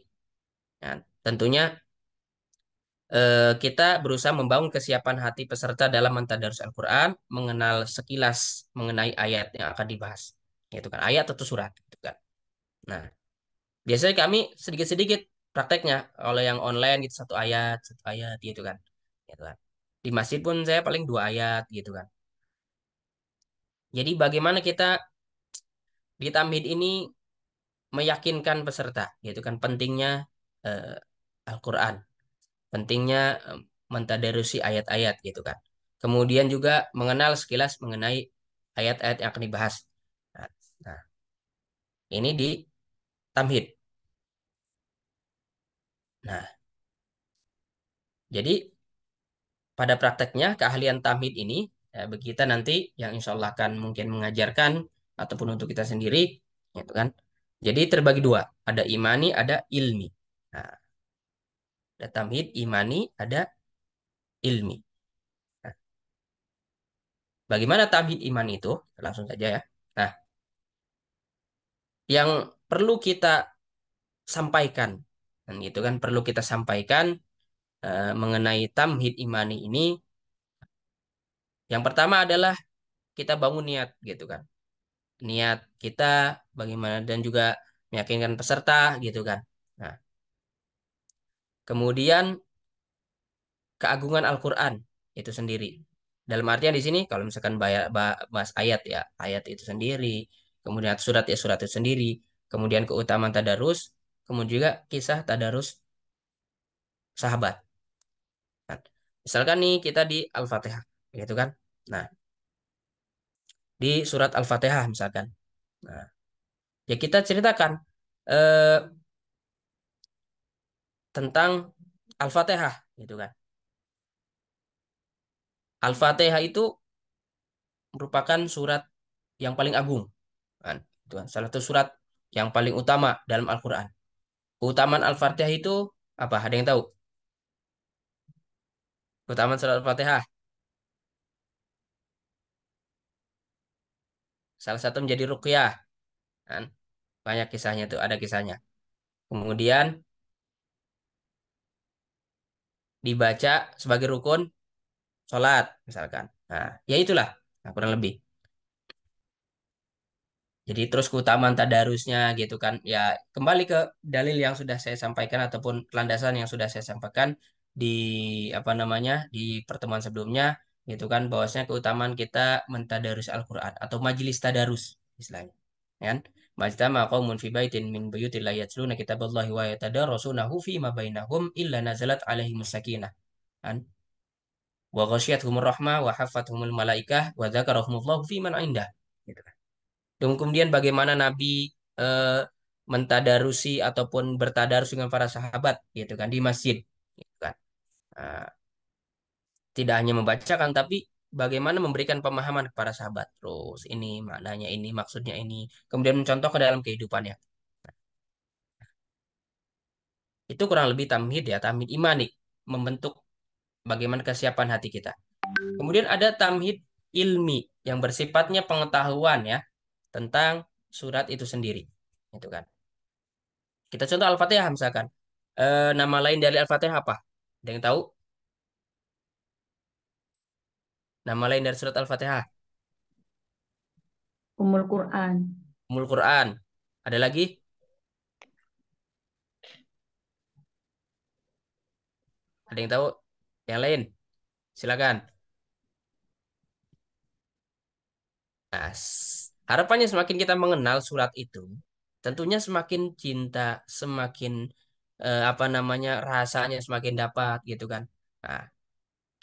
S2: Nah, tentunya kita berusaha membangun kesiapan hati peserta dalam mentadarus Al-Quran, mengenal sekilas mengenai ayat yang akan dibahas. Gitu kan, ayat atau surat. Gitu kan. Nah, biasanya kami sedikit-sedikit prakteknya. Kalau yang online gitu, satu ayat gitu kan. Gitu kan. Di masjid pun saya paling 2 ayat gitu kan. Jadi bagaimana kita di tamhid ini meyakinkan peserta, gitu kan. Pentingnya eh, Al-Quran. Pentingnya mentadarusi ayat-ayat gitu kan. Kemudian juga mengenal sekilas mengenai ayat-ayat yang akan dibahas. Nah, nah, ini di tamhid. Nah, jadi pada prakteknya keahlian tamhid ini ya, bagi kita nanti yang insya Allah akan mungkin mengajarkan ataupun untuk kita sendiri, gitu kan. Jadi terbagi 2, ada imani, ada ilmi. Nah, ada tamhid imani, ada ilmi. Nah, bagaimana tamhid iman itu? Langsung saja ya. Nah, yang perlu kita sampaikan, dan gitu kan perlu kita sampaikan mengenai tamhid imani ini. Yang pertama adalah kita bangun niat, gitu kan. Niat kita bagaimana dan juga meyakinkan peserta, gitu kan. Nah, kemudian keagungan Al-Quran itu sendiri. Dalam artian di sini kalau misalkan bahas ayat ya, ayat itu sendiri, kemudian surat ya surat itu sendiri, kemudian keutamaan tadarus, kemudian juga kisah tadarus sahabat. Nah, misalkan nih kita di Al-Fatihah, gitu kan. Nah, di surat Al-Fatihah misalkan. Nah, ya kita ceritakan eh, tentang Al-Fatihah, gitu kan. Al-Fatihah itu merupakan surat yang paling agung, kan. Itu kan salah satu surat yang paling utama dalam Al-Quran. Keutamaan Al-Fatihah itu apa? Ada yang tahu? Keutamaan surat Al-Fatihah. Salah satu menjadi ruqyah, kan. Banyak kisahnya tuh, ada kisahnya. Kemudian dibaca sebagai rukun sholat, misalkan. Nah, ya itulah, nah, kurang lebih. Jadi terus keutamaan tadarusnya gitu kan. Ya kembali ke dalil yang sudah saya sampaikan ataupun landasan yang sudah saya sampaikan di apa namanya di pertemuan sebelumnya gitu kan bahwasanya keutamaan kita mentadarus Al-Qur'an atau majelis tadarus istilahnya. Kan? Majtama qaumun fi baitin min buyutillahi yatluna kitaballahi wa yatadarasunahu fi ma bainahum illa nazalat alaihimus sakinah. Kan? Wa ghasyiyatuhumur rahmah wa haffathumul malaikah wa dzakarahumullahu fi man indah. Gitu. Dan kemudian bagaimana Nabi eh, mentadarusi ataupun bertadarus dengan para sahabat gitu kan di masjid gitu kan. Nah, tidak hanya membacakan tapi bagaimana memberikan pemahaman kepada sahabat. Terus ini maknanya ini maksudnya ini. Kemudian mencontoh ke dalam kehidupannya. Itu kurang lebih tamhid ya, tamhid imani membentuk bagaimana kesiapan hati kita. Kemudian ada tamhid ilmi yang bersifatnya pengetahuan ya tentang surat itu sendiri. Gitu kan. Kita contoh Al-Fatihah misalkan. Nama lain dari Al-Fatihah apa? Ada yang tahu? Nama lain dari surat Al-Fatihah?
S3: Umul Quran.
S2: Ummul Quran. Ada lagi? Ada yang tahu? Yang lain? Silakan. Nah, harapannya semakin kita mengenal surat itu, tentunya semakin cinta, semakin apa namanya rasanya semakin dapat gitu kan. Nah,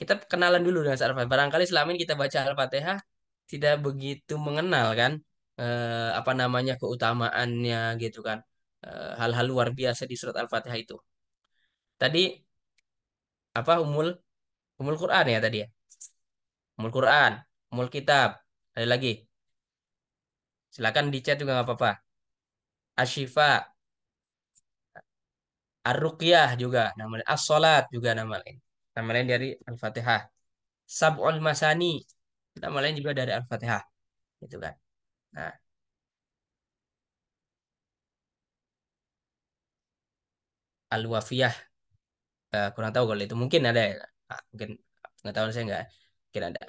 S2: kita kenalan dulu dengan surat Al-Fatihah. Barangkali selama ini kita baca Al-Fatihah tidak begitu mengenal kan apa namanya keutamaannya gitu kan. Hal-hal luar biasa di surat Al-Fatihah itu. Tadi apa umul Quran ya tadi ya. Umul Quran, umul kitab. Ada lagi. Silakan di chat juga nggak apa-apa. Asyifa, Ar-Ruqyah juga namanya. As-Salat juga nama lain. Nama lain dari Al-Fatihah. Sab'ul Masani. Nama lain juga dari Al-Fatihah. Gitu kan. Nah, Al-Wafiyah. Kurang tahu kalau itu. Mungkin ada ya. Mungkin nggak tahu saya nggak. Mungkin ada.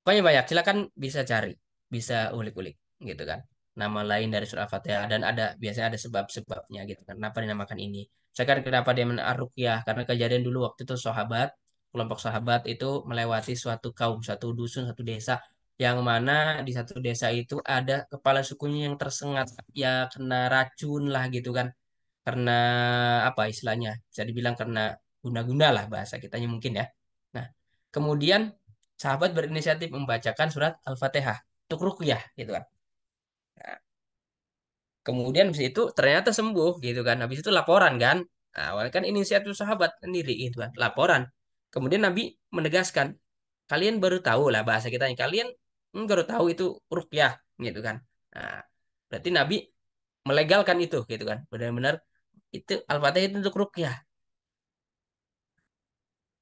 S2: Pokoknya banyak. Silakan bisa cari. Bisa ulik-ulik. Gitu kan. Nama lain dari surah Al-Fatihah. Dan ada biasanya ada sebab-sebabnya gitu kan. Kenapa dinamakan ini. Saya kan kenapa dia Ar-Ruqyah. Karena kejadian dulu waktu itu sahabat. Kelompok sahabat itu melewati suatu kaum. Satu dusun, satu desa. Yang mana di satu desa itu ada kepala sukunya yang tersengat. Ya kena racun lah gitu kan. Karena apa istilahnya? Bisa dibilang karena guna-guna lah bahasa kitanya mungkin ya. Nah, kemudian sahabat berinisiatif membacakan surat Al-Fatihah untuk ruqyah gitu kan. Nah, kemudian habis itu ternyata sembuh gitu kan. Habis itu laporan kan. Nah, awalnya kan inisiatif sahabat sendiri gitu kan, laporan. Kemudian Nabi menegaskan, kalian baru tahu lah bahasa kitanya. Kalian baru tahu itu ruqyah gitu kan. Nah, berarti Nabi melegalkan itu gitu kan. Benar-benar itu Al-Fatihah itu untuk ruqyah.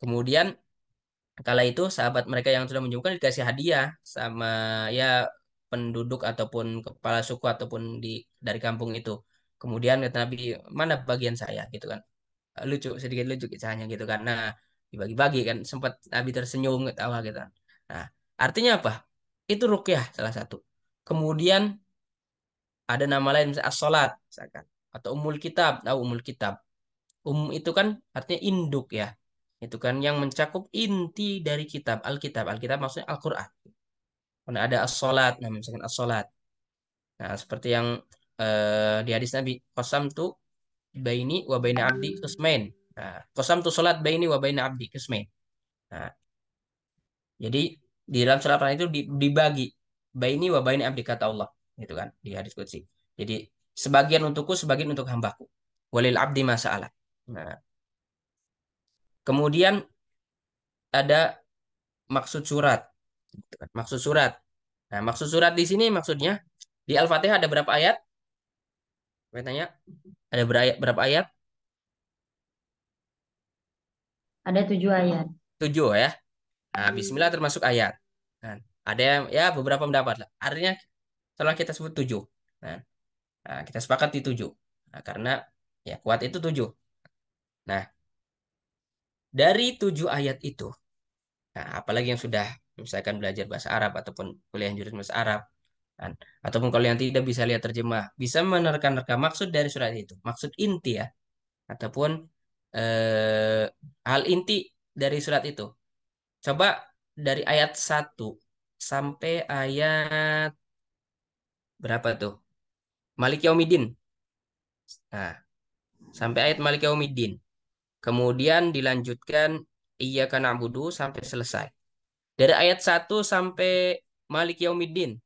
S2: Kemudian kala itu sahabat mereka yang sudah menyembuhkan dikasih hadiah sama ya penduduk ataupun kepala suku ataupun dari kampung itu. Kemudian kata Nabi, mana bagian saya gitu kan. Lucu, sedikit lucu kisahnya gitu kan. Nah, dibagi-bagi kan sempat Nabi tersenyum ketawa gitu kan. Nah, artinya apa? Itu ruqyah salah satu. Kemudian ada nama lain misalnya as-salat misalkan atau umul kitab, tahu umul kitab. Itu kan artinya induk ya. Itu kan yang mencakup inti dari kitab, Alkitab. Alkitab maksudnya Al-Quran. Karena ada as-salat, nah misalkan as-salat. Nah, seperti yang di hadis Nabi, qasam tu baini wa baina abdi qismain. Nah, qasam tu salat baini wa baina abdi qismain. Nah, jadi di dalam surat Al-Quran itu dibagi baini wa baina abdi kata Allah, gitu kan di hadis qudsi. Jadi sebagian untukku, sebagian untuk hambaku. Walil abdi masalah. Nah, kemudian ada maksud surat. Gitu kan. Maksud surat. Nah, maksud surat di sini maksudnya di Al-Fatihah ada berapa ayat? Saya tanya, ada berapa ayat?
S3: Ada 7 ayat.
S2: 7 ya. Nah, Bismillah termasuk ayat. Nah, ada yang ya beberapa pendapat lah. Artinya setelah kita sebut 7. Nah, kita sepakat di 7. Nah, karena ya kuat itu 7. Nah, dari 7 ayat itu, nah, apalagi yang sudah misalkan belajar bahasa Arab ataupun kuliah jurusan bahasa Arab, kan? Ataupun kalau yang tidak bisa lihat terjemah, bisa menerka-nerka maksud dari surat itu, maksud inti ya, ataupun eh, hal inti dari surat itu. Coba dari ayat 1 sampai ayat berapa tuh? Malik Yaumiddin. Nah, sampai ayat Malik Yaumiddin. Kemudian dilanjutkan Iyyaka na'budu sampai selesai. Dari ayat 1 sampai Malik Yaumiddin.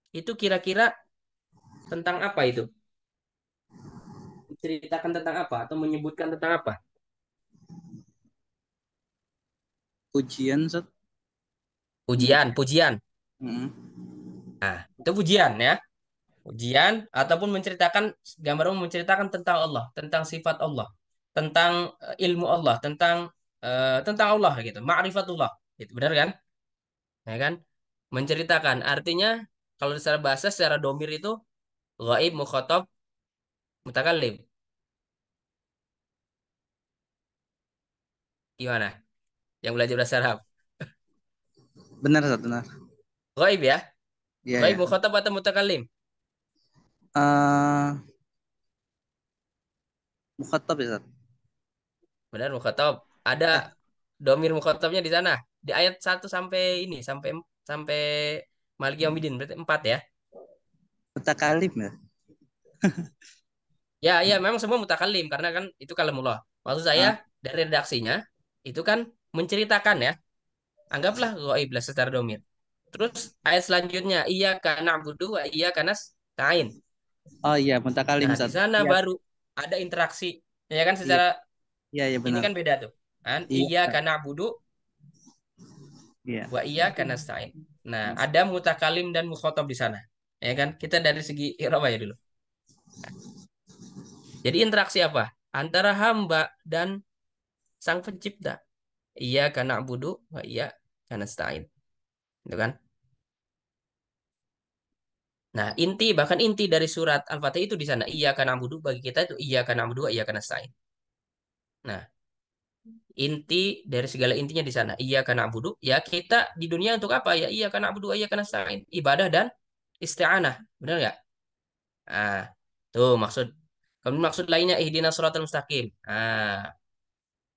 S2: Itu kira-kira tentang apa itu? Menceritakan tentang apa atau menyebutkan tentang apa?
S1: Ujian, Zat.
S2: Ujian, pujian.
S1: Mm.
S2: Itu pujian ya. Ujian ataupun menceritakan gambar umum menceritakan tentang Allah, tentang sifat Allah, tentang ilmu Allah, tentang Allah gitu, ma'rifatullah. Gitu, benar kan? Ya kan? Menceritakan artinya kalau secara bahasa secara domir itu ghaib, mukhatab, mutakallim. Gimana? Yang belajar bahasa Arab.
S1: Benar, Zat, benar.
S2: Ghaib ya.
S1: Iya
S2: Baik,
S1: ya.
S2: mukhatab atau mutakalim?
S1: Eh, Mukhatab ya, Ustaz?
S2: Benar, mukhatab. Ada
S1: Eh,
S2: domir mukhatabnya di sana. Di ayat 1 sampai ini, sampai Malik Yaumiddin, berarti 4 ya.
S1: mutakalim ya.
S2: Ya, ya, memang semua mutakalim karena kan itu kalamullah. Maksud saya
S1: Ah,
S2: dari redaksinya itu kan menceritakan ya. Anggaplah ghaib lah secara domir. Terus ayat selanjutnya iya karena budu wa iya karena stain.
S1: oh iya, mutakalim
S2: Nah, di
S1: Ustaz.
S2: sana
S1: Iya,
S2: baru ada interaksi. Ya kan
S1: iya,
S2: secara
S1: iya, iya
S2: ini
S1: benar.
S2: kan beda tuh. Kan
S1: Iya,
S2: iya
S1: Ustaz.
S2: karena budu
S1: Iya.
S2: wa iya karena stain. Nah, ada mutakalim dan mukhotob di sana. Ya kan? Kita dari segi i'rab ya dulu. Jadi interaksi apa? Antara hamba dan sang pencipta. Iya karena budu wa iya karena stain. Itu kan? Nah, bahkan inti dari surat Al-Fatihah itu di sana. Iya karena budu bagi kita itu iya karena budu wa iya karena stain. Nah, inti dari segala intinya di sana. Iya karena budu. Ya kita di dunia untuk apa? Ya iya karena budu, iya karena stain. Ibadah dan isti'anah. Benar nggak? Ah, tuh maksud. Kemudian maksud lainnya ihdinas siratal mustaqim.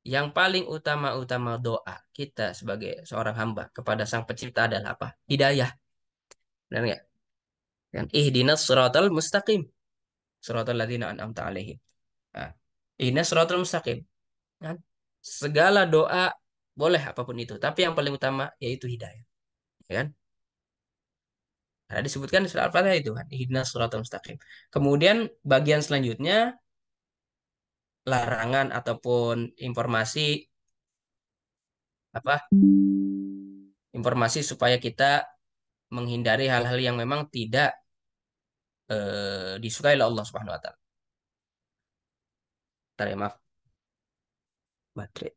S2: Yang paling utama-utama doa kita sebagai seorang hamba kepada Sang Pencipta adalah apa? Hidayah. Benar nggak? Dan ihdinas siratal mustaqim. Siratal ladzina an'amta alaihim. Nah, ihdinas siratal mustaqim. Kan? Segala doa boleh apapun itu, tapi yang paling utama yaitu hidayah. Ya kan? Nah, disebutkan di surah Al-Fatihah itu kan, ihdinas siratal mustaqim. Kemudian bagian selanjutnya larangan ataupun informasi apa? Informasi supaya kita menghindari hal-hal yang memang tidak disukai oleh Allah Subhanahu wa taala. Bentar ya, maaf, baterai.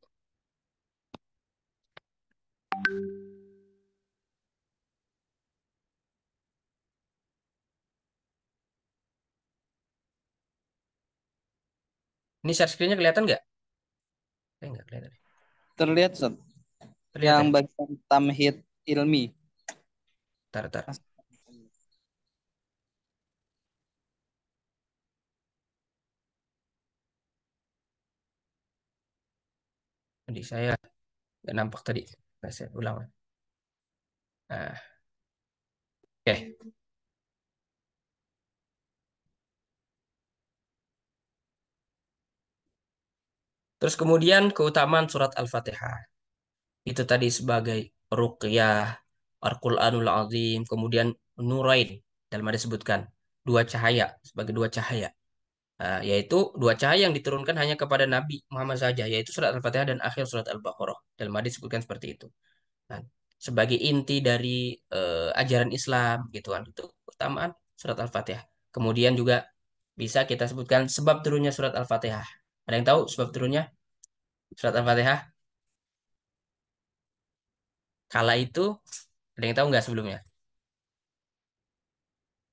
S2: Ini share screen-nya kelihatan nggak? Nggak kelihatan.
S1: Terlihat Ustaz.
S2: Terlihat
S1: Yang
S2: ya?
S1: bagian tamhid ilmi.
S2: Bentar, bentar. Jadi saya nggak nampak tadi. Nah, saya ulang. Nah, oke. Terus kemudian keutamaan surat Al-Fatihah. Itu tadi sebagai ruqyah, Al-Quranul Azim, kemudian Nurain. Dalam ada disebutkan dua cahaya, sebagai dua cahaya. Yaitu dua cahaya yang diturunkan hanya kepada Nabi Muhammad saja, yaitu surat Al-Fatihah dan akhir surat Al-Baqarah. Dalam hadis disebutkan seperti itu. Nah, sebagai inti dari ajaran Islam, gitu kan. Itu keutamaan surat Al-Fatihah. Kemudian juga bisa kita sebutkan sebab turunnya surat Al-Fatihah. Ada yang tahu sebab turunnya surat Al-Fatihah? Kala itu, ada yang tahu nggak sebelumnya?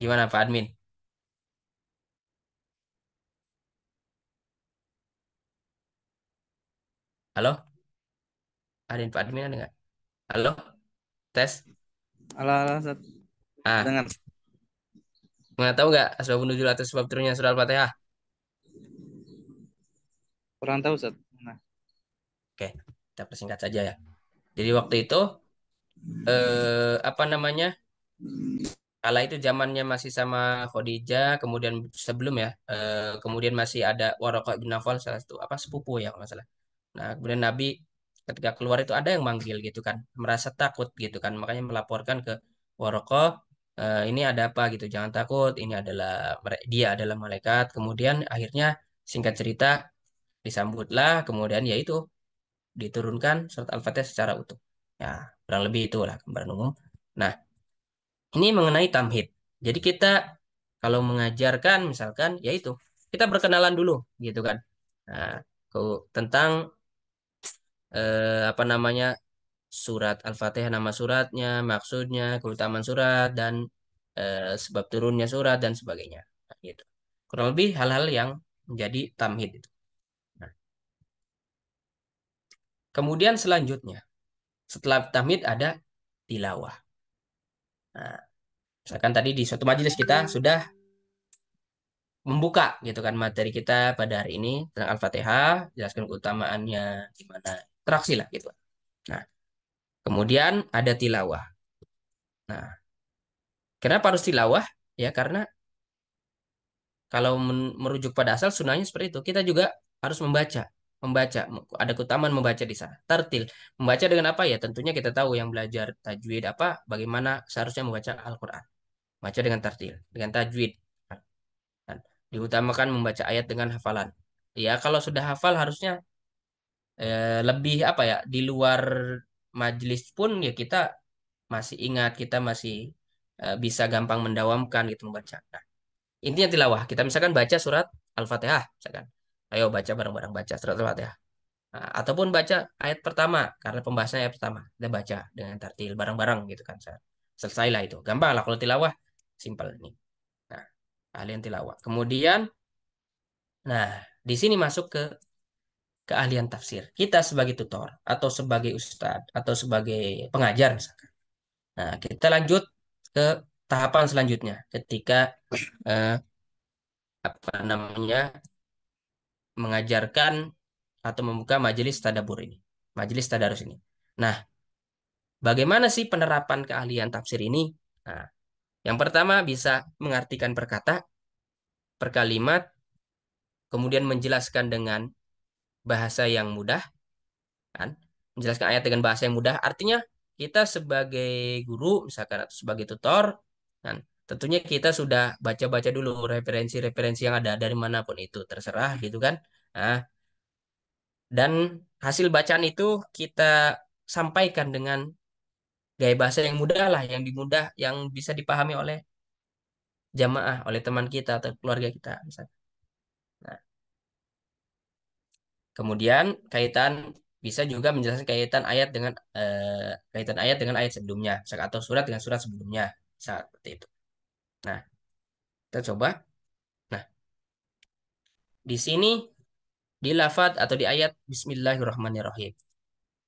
S2: Gimana Pak Admin? Halo? Ada yang Pak Admin ada nggak? Halo? Tes?
S1: Alah, alah, Ustaz.
S2: Ah,
S1: Dengar.
S2: nggak tahu nggak asbab nuzul atau sebab turunnya surat Al-Fatihah?
S1: Kurang tahu Ustaz. Nah,
S2: Oke, kita persingkat saja ya. Jadi waktu itu apa namanya? Kala itu zamannya masih sama Khadijah, kemudian sebelum ya, kemudian masih ada Waraqah bin Nawfal salah satu apa sepupu ya kalau nggak salah. Nah, kemudian Nabi ketika keluar itu ada yang manggil gitu kan, merasa takut gitu kan, makanya melaporkan ke Waraqah, ini ada apa gitu, jangan takut, ini adalah dia adalah malaikat. Kemudian akhirnya singkat cerita disambutlah, kemudian yaitu diturunkan surat Al-Fatihah secara utuh. Ya, kurang lebih itulah gambaran umum. Nah, ini mengenai tamhid. Jadi kita kalau mengajarkan misalkan yaitu kita berkenalan dulu gitu kan. Nah, tentang apa namanya surat Al-Fatihah, nama suratnya, maksudnya, keutamaan surat dan sebab turunnya surat dan sebagainya. Nah, gitu. Kurang lebih hal-hal yang menjadi tamhid itu. Nah, kemudian selanjutnya setelah tamhid ada tilawah. Nah, Misalkan tadi di suatu majelis kita sudah membuka gitu kan materi kita pada hari ini tentang Al-Fatihah, jelaskan keutamaannya gimana, interaksi lah gitu. Nah, kemudian ada tilawah. Nah, kenapa harus tilawah? Ya karena kalau merujuk pada asal sunahnya seperti itu, kita juga harus membaca. Membaca, ada keutamaan membaca di sana. Tartil, membaca dengan apa ya? Tentunya kita tahu yang belajar tajwid apa, bagaimana seharusnya membaca Al-Quran. Baca dengan tartil, dengan tajwid. Dan diutamakan membaca ayat dengan hafalan. Ya, kalau sudah hafal harusnya lebih apa ya? Di luar majelis pun ya kita masih ingat, kita masih bisa gampang mendawamkan gitu membaca. Nah, intinya tilawah. Kita misalkan baca surat Al-Fatihah, misalkan. Ayo baca bareng-bareng baca surat Al-Fatihah. Nah, ataupun baca ayat pertama karena pembahasannya ayat pertama. Kita baca dengan tartil bareng-bareng gitu kan. Selesailah itu. Gampang lah kalau tilawah, simpel nih. Nah, keahlian tilawah. Kemudian, nah, di sini masuk ke keahlian tafsir. Kita sebagai tutor atau sebagai ustadz atau sebagai pengajar misalkan. Nah, kita lanjut ke tahapan selanjutnya ketika eh, apa namanya mengajarkan atau membuka majelis tadabbur ini, majelis tadarus ini. Nah, bagaimana sih penerapan keahlian tafsir ini? Nah, yang pertama bisa mengartikan perkata, per kalimat, kemudian menjelaskan dengan bahasa yang mudah, kan? Menjelaskan ayat dengan bahasa yang mudah. Artinya kita sebagai guru, misalkan atau sebagai tutor, kan? Tentunya kita sudah baca-baca dulu referensi-referensi yang ada dari manapun itu, terserah gitu kan. Nah, dan hasil bacaan itu kita sampaikan dengan gaya bahasa yang mudah lah, yang dimudah, yang bisa dipahami oleh jamaah, oleh teman kita atau keluarga kita, misalnya. Nah, kemudian kaitan bisa juga menjelaskan kaitan ayat dengan ayat sebelumnya, misalkan, atau surat dengan surat sebelumnya, seperti itu. Nah, kita coba. Nah, di sini di lafadz atau di ayat Bismillahirrahmanirrahim.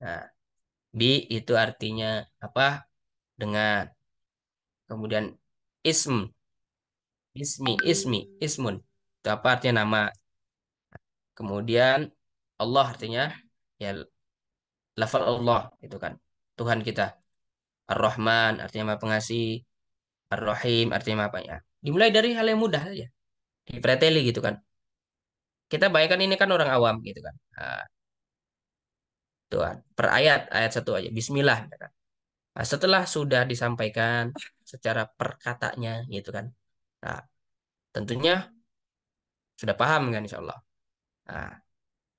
S2: Nah, bi itu artinya apa? Dengan. Kemudian ism, ismun. Itu apa artinya nama. Kemudian Allah artinya ya lafal Allah itu kan. Tuhan kita. Ar-Rahman artinya Maha Pengasih, Ar-Rahim artinya Maha Penyayang. Dimulai dari hal yang mudah aja. Dipreteli gitu kan. Kita bayangkan ini kan orang awam gitu kan. Nah, Tuhan. Per ayat, ayat satu aja. Bismillah. Gitu kan. Nah, setelah sudah disampaikan secara perkatanya gitu kan. Nah, tentunya sudah paham kan insya Allah. Nah,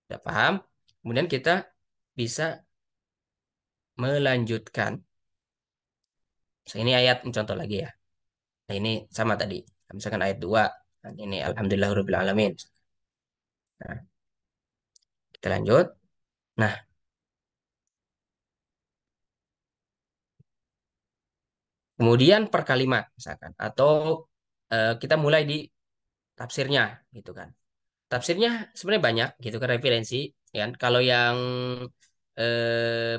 S2: sudah paham. Kemudian kita bisa melanjutkan. Ini ayat contoh lagi ya. Nah, ini sama tadi. Misalkan ayat 2. Dan ini Alhamdulillahirabbil alamin. Nah, kita lanjut. Nah, kemudian per kalimat misalkan atau kita mulai di tafsirnya gitu kan. Tafsirnya sebenarnya banyak gitu kan referensi kan. Kalau yang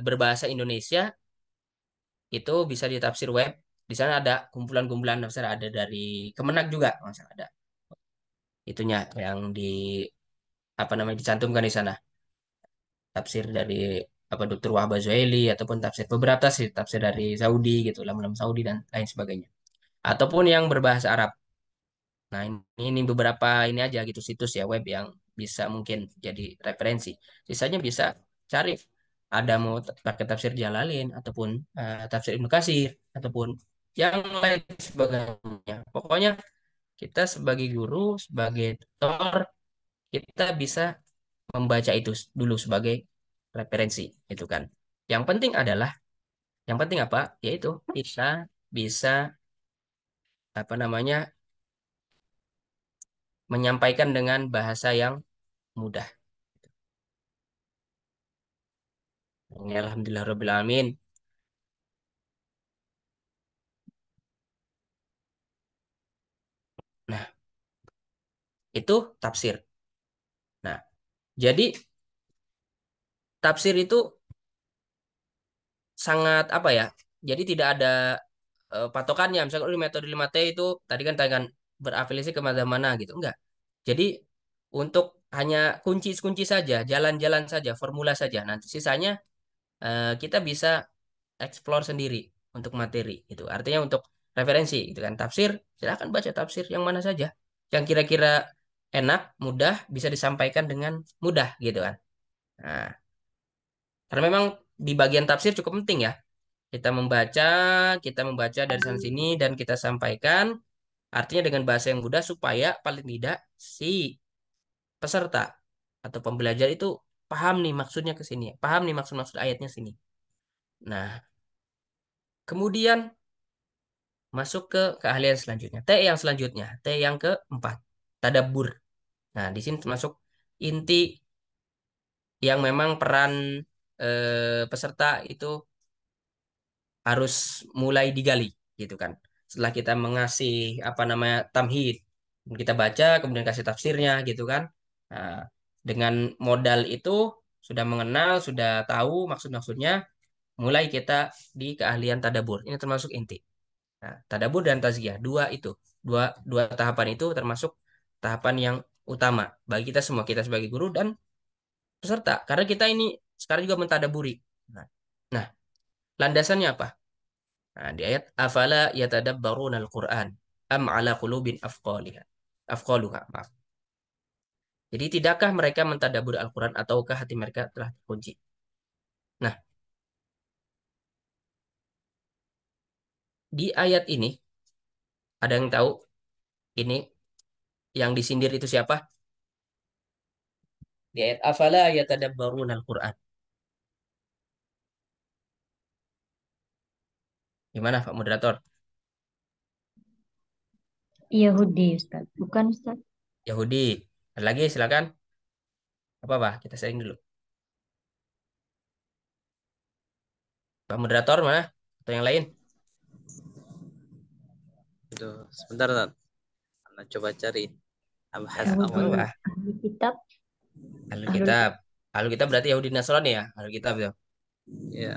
S2: berbahasa Indonesia itu bisa di tafsir web. Di sana ada kumpulan-kumpulan tafsir ada dari Kemenak juga, masalah ada itunya yang di apa namanya dicantumkan di sana. Tafsir dari apa Dr. Wahbah Zuhaili ataupun tafsir beberapa tafsir dari Saudi gitu, ulama Saudi dan lain sebagainya. Ataupun yang berbahasa Arab. Nah, ini beberapa ini aja gitu situs ya web yang bisa mungkin jadi referensi. Sisanya bisa cari ada mau pakai tafsir Jalalain ataupun tafsir Ibnu Katsir ataupun yang lain sebagainya. Pokoknya kita sebagai guru, sebagai tutor, kita bisa membaca itu dulu sebagai referensi, itu kan. Yang penting adalah, yang penting apa? Yaitu kita bisa apa namanya menyampaikan dengan bahasa yang mudah. Ini Alhamdulillahirabbil alamin. Nah, itu tafsir. Nah, jadi tafsir itu sangat apa ya? Jadi tidak ada patokannya. Misalkan oh, metode 5T itu tadi kan tangan berafiliasi ke mazhab mana gitu. Enggak. Jadi untuk hanya kunci-kunci saja, jalan-jalan saja, formula saja. Nanti sisanya kita bisa explore sendiri untuk materi itu. Artinya untuk referensi gitu kan. Tafsir, silakan baca tafsir yang mana saja. Yang kira-kira enak, mudah, bisa disampaikan dengan mudah gitu kan. Nah, karena memang di bagian tafsir cukup penting ya. Kita membaca dari sana sini dan kita sampaikan artinya dengan bahasa yang mudah supaya paling tidak si peserta atau pembelajar itu paham nih maksudnya ke sini, paham nih maksud-maksud ayatnya sini. Nah, kemudian masuk ke keahlian selanjutnya. T yang selanjutnya, T yang keempat, tadabbur. Nah, di sini masuk inti yang memang peran peserta itu harus mulai digali gitu kan. Setelah kita mengasih apa namanya tamhid, kita baca kemudian kasih tafsirnya gitu kan. Nah, dengan modal itu sudah mengenal, sudah tahu maksud-maksudnya, mulai kita di keahlian tadabur. Ini termasuk inti. Nah, tadabur dan tazkiyah, dua itu, dua dua tahapan itu termasuk tahapan yang utama bagi kita semua, kita sebagai guru dan peserta. Karena kita ini sekarang juga mentadaburi. Nah, nah, landasannya apa? Nah, di ayat afala yatadabbaruna al-Qur'an am ala qulubin afqaliha. Afqaluha, maaf. Jadi tidakkah mereka mentadabbur Al-Qur'an ataukah hati mereka telah terkunci? Nah, di ayat ini ada yang tahu ini yang disindir itu siapa? Di ayat afala yatadabbaruna al-Qur'an. Gimana Pak Moderator?
S3: Yahudi, Ustaz. Bukan, Ustaz.
S2: Yahudi. Ada lagi silakan. Apa Pak? Kita sharing dulu. Pak Moderator mana? Atau yang lain?
S1: Itu sebentar, Tat. Anda coba cari abhas
S2: Ya,
S3: Yahudi,
S1: awal.
S2: apa?
S3: ahli kitab,
S2: Ahlu
S3: ahlul
S2: kitab.
S3: kitab.
S2: Ahlu kitab berarti Yahudi Nasrani ya? Ahlu kitab itu.
S1: Ya,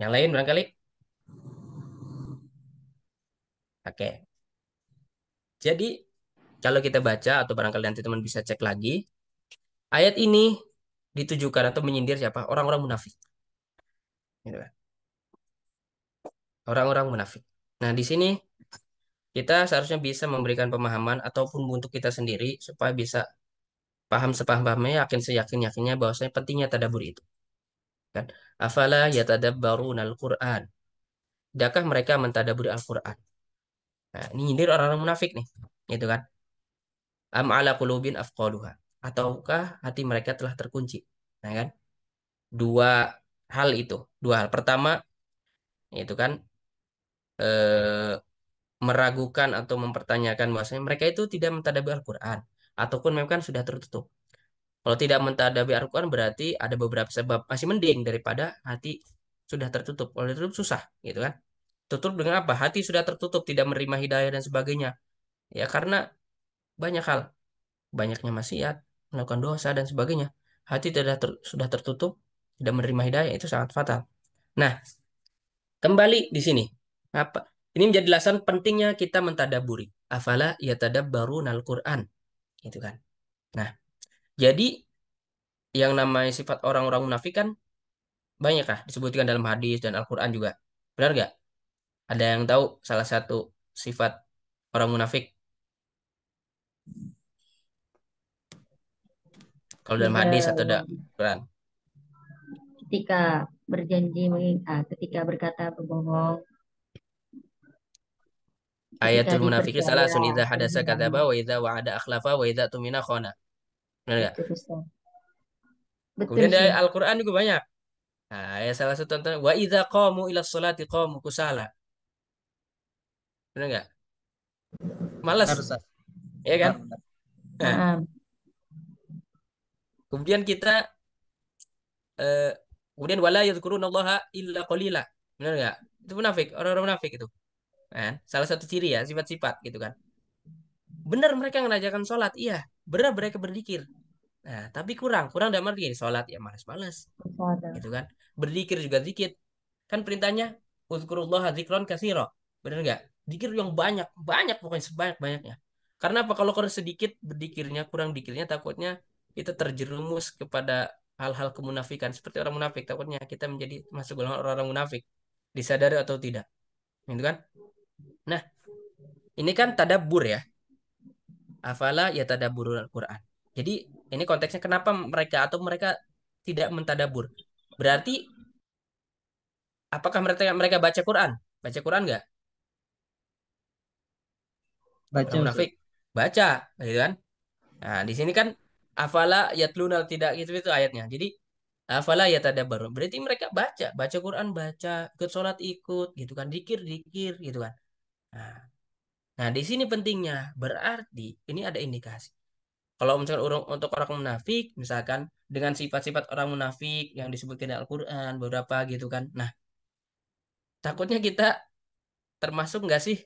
S2: Yang lain barangkali? Oke. Jadi kalau kita baca atau barangkali nanti teman bisa cek lagi, ayat ini ditujukan atau menyindir siapa? Orang-orang munafik. Gitu kan. Orang-orang munafik. Nah, di sini kita seharusnya bisa memberikan pemahaman ataupun untuk kita sendiri supaya bisa paham sepaham-pahamnya, yakin seyakin-yakinnya bahwasanya pentingnya tadabbur itu. Kan? Afala yatadabbaruna al-Qur'an. Tidakkah mereka mentadaburi Al-Qur'an? Nah, ini nyindir orang-orang munafik nih. Gitu kan? Am ala qulubin afqaluha. Ataukah hati mereka telah terkunci? Nah, kan? Dua hal itu. Dua hal. Pertama, itu kan eh, meragukan atau mempertanyakan bahwasanya mereka itu tidak mentadabbur Al-Qur'an ataupun memang kan sudah tertutup. Kalau tidak mentadabbur Al-Qur'an berarti ada beberapa sebab masih mending daripada hati sudah tertutup. Kalau tertutup susah, gitu kan? Tutup dengan apa? Hati sudah tertutup, tidak menerima hidayah dan sebagainya. Ya karena banyak hal, banyaknya maksiat, melakukan dosa dan sebagainya. Hati sudah tertutup, tidak menerima hidayah itu sangat fatal. Nah, kembali di sini. Apa? Ini menjadi alasan pentingnya kita mentadaburi. Afala yatadabbarunal Qur'an. Gitu kan. Nah, jadi yang namanya sifat orang-orang munafik kan banyak kah disebutkan dalam hadis dan Al-Qur'an juga. Benar nggak? Ada yang tahu salah satu sifat orang munafik? Kalau dalam
S3: Ida,
S2: hadis atau dalam Quran.
S3: ketika berjanji, ketika berkata berbohong, ketika
S2: Ayatul munafiqin
S3: dipercaya
S2: salasun idza hadasa
S3: berbohong.
S2: kadzaba wa idza wa'ada akhlafa wa idza tumina khana. Benar nggak?
S3: Betul, Ustaz. Betul,
S2: Kemudian dari
S3: Ustaz.
S2: Al-Qur'an juga banyak. Nah, ayat salah satu contoh wa idza qamu ila sholati qamu kusala. Benar nggak?
S1: benar,
S2: Males,
S1: Ustaz.
S2: ya kan?
S1: Benar, benar.
S2: Nah,
S3: Naam.
S2: kemudian kita eh, kemudian wala yadhkurunallaha illa qalila. Benar nggak? Itu munafik, orang-orang munafik itu. Kan? Salah satu ciri ya, sifat-sifat gitu kan. Benar mereka mengerjakan sholat, iya. Benar mereka berzikir. Nah, tapi kurang, kurang dalam arti gini, sholat ya malas-malas, gitu kan. Berzikir juga dikit. Kan perintahnya, uzkurullah dzikron katsira. Benar nggak? Zikir yang banyak, banyak pokoknya sebanyak-banyaknya. Karena apa? Kalau kurang sedikit berzikirnya, kurang dikirnya, takutnya kita terjerumus kepada hal-hal kemunafikan. Seperti orang munafik, takutnya kita menjadi masuk golongan orang-orang munafik. Disadari atau tidak. Gitu kan? Nah, ini kan tadabbur ya. Afala ya tadabburul Quran. Jadi ini konteksnya kenapa mereka tidak mentadabur. Berarti apakah mereka mereka baca Quran? Baca Quran nggak?
S1: Baca
S2: Orang
S1: Ustaz.
S2: munafik baca, gitu kan? Nah, di sini kan afala yatlunal tidak gitu itu ayatnya. Jadi afala ya tadabbaru. Berarti mereka baca, baca Quran, baca, ikut sholat ikut, gitu kan? Dikir dikir, gitu kan? Nah, nah di sini pentingnya berarti ini ada indikasi. Kalau misalkan untuk orang munafik, misalkan dengan sifat-sifat orang munafik yang disebutkan di Al-Quran, beberapa gitu kan. Nah, takutnya kita termasuk nggak sih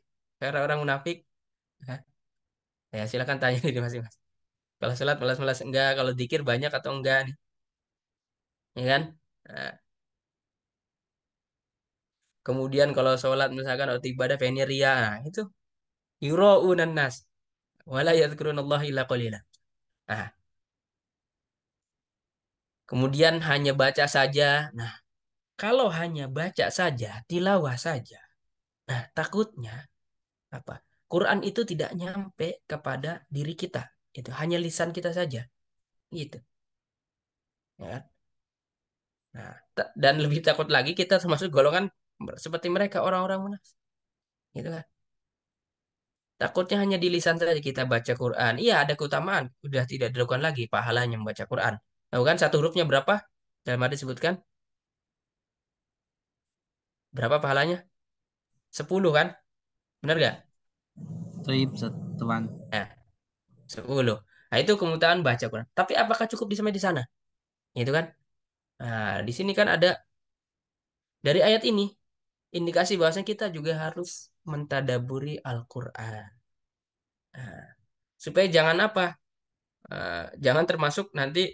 S2: orang-orang munafik? Hah? Ya, silakan tanya nih masing-masing. Kalau sholat malas-malas enggak, kalau dikir banyak atau enggak nih, ya kan? Nah, kemudian kalau sholat misalkan atau ibadah pengen ria, nah, itu yuraunan nas wala yadhkurunallah illa qalila. Nah, kemudian hanya baca saja. Nah, kalau hanya baca saja, tilawah saja. Nah, takutnya apa? Quran itu tidak nyampe kepada diri kita. Itu hanya lisan kita saja, gitu. Ya kan? Nah, dan lebih takut lagi kita termasuk golongan seperti mereka orang-orang munafik, gitu kan? Takutnya hanya di lisan saja kita baca Quran. Iya, ada keutamaan. Udah tidak dilakukan lagi pahalanya membaca Quran. Tahu kan satu hurufnya berapa? Dalam hadis disebutkan berapa pahalanya? 10 kan? Benar gak?
S1: Taib Ustaz, teman.
S2: Nah, 10. Nah, itu keutamaan baca Quran. Tapi apakah cukup sampai di sana? Gitu kan? Nah, di sini kan ada dari ayat ini indikasi bahwasanya kita juga harus mentadaburi Al-Quran. Nah, supaya jangan apa? Jangan termasuk nanti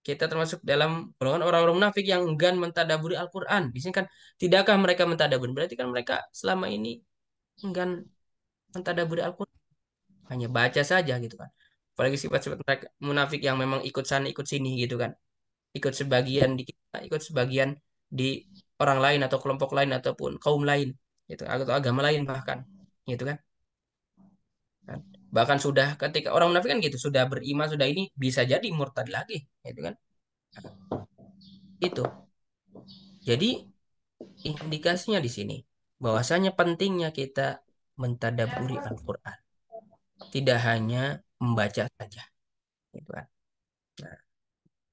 S2: kita termasuk dalam golongan orang-orang munafik yang enggan mentadaburi Al-Quran. Di sini kan tidakkah mereka mentadaburi? Berarti kan mereka selama ini enggan mentadaburi Al-Quran. Hanya baca saja gitu kan. Apalagi sifat-sifat mereka munafik yang memang ikut sana ikut sini gitu kan. Ikut sebagian di kita, ikut sebagian di orang lain atau kelompok lain ataupun kaum lain gitu atau agama lain bahkan gitu kan. Kan? Bahkan sudah ketika orang munafik kan gitu sudah beriman sudah ini bisa jadi murtad lagi gitu kan. Itu. Jadi indikasinya di sini bahwasanya pentingnya kita mentadaburi Al-Qur'an, tidak hanya membaca saja gitu kan. Nah,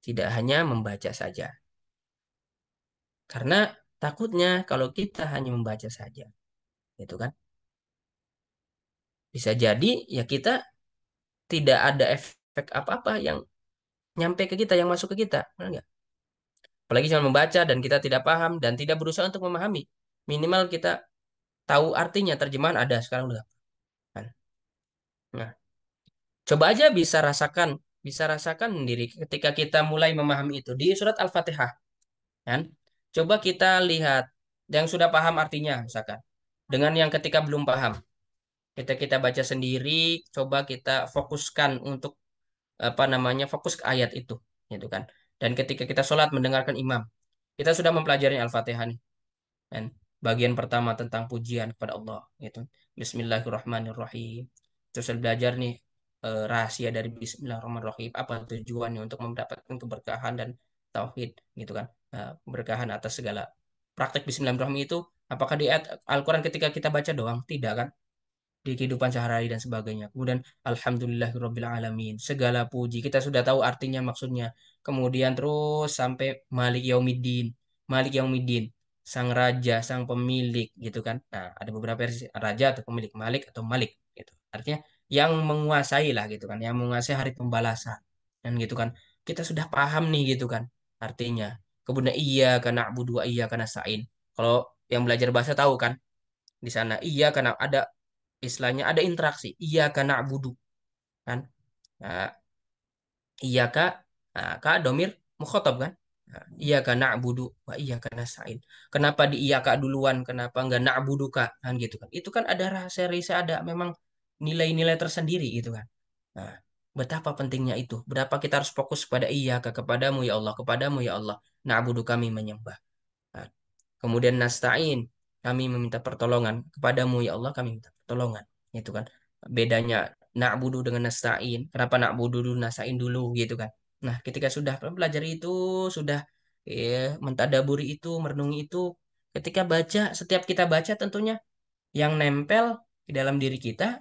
S2: tidak hanya membaca saja. Karena takutnya kalau kita hanya membaca saja gitu kan. Bisa jadi ya kita tidak ada efek apa-apa yang nyampe ke kita, yang masuk ke kita. Benar nggak? Apalagi cuma membaca dan kita tidak paham dan tidak berusaha untuk memahami. Minimal kita tahu artinya, terjemahan ada sekarang udah. Kan? Nah, coba aja bisa rasakan sendiri ketika kita mulai memahami itu di surat Al-Fatihah, kan? Coba kita lihat yang sudah paham artinya, misalkan, dengan yang ketika belum paham. Kita baca sendiri, coba kita fokuskan untuk apa namanya fokus ke ayat itu, gitu kan? Dan ketika kita sholat mendengarkan imam, kita sudah mempelajari Al-Fatihah nih. Dan bagian pertama tentang pujian kepada Allah gitu. Bismillahirrahmanirrahim. Terus saya belajar nih rahasia dari Bismillahirrahmanirrahim. Apa tujuannya untuk mendapatkan keberkahan dan tauhid gitu kan. Keberkahan atas segala praktek Bismillahirrahmanirrahim itu apakah di ayat Al-Quran ketika kita baca doang? Tidak kan? Di kehidupan sehari-hari dan sebagainya. Kemudian alhamdulillahirabbil alamin. Segala puji kita sudah tahu artinya maksudnya. Kemudian terus sampai Malik Yaumiddin. Malik Yaumiddin, sang raja, sang pemilik gitu kan. Nah, ada beberapa versi raja atau pemilik Malik atau Malik gitu. Artinya yang menguasai lah gitu kan, yang menguasai hari pembalasan. Dan gitu kan. Kita sudah paham nih gitu kan artinya. Kemudian iya karena Abu dua iya karena Sa'in. Kalau yang belajar bahasa tahu kan di sana iya karena ada istilahnya ada interaksi iya karena abudu kan. Nah, iya kak, nah, kak domir mukhotob kan. Nah, iya kak na'budu wa iya kak nasta'in. Kenapa di iya kak duluan? Kenapa nggak na'budu kak? Kan gitu kan. Itu kan ada rahasia-rahasia, ada memang nilai-nilai tersendiri gitu kan. Nah, betapa pentingnya itu. Berapa kita harus fokus pada iya kak kepadamu ya Allah, kepadamu ya Allah. Na'budu kami menyembah. Nah, kemudian nasta'in, kami meminta pertolongan kepadamu ya Allah, kami minta pertolongan. Itu kan bedanya na'budu dengan nasta'in. Kenapa na'budu dulu, nasta'in dulu gitu kan. Nah, ketika sudah pelajari itu, sudah mentadaburi itu, merenungi itu, ketika baca, setiap kita baca tentunya yang nempel di dalam diri kita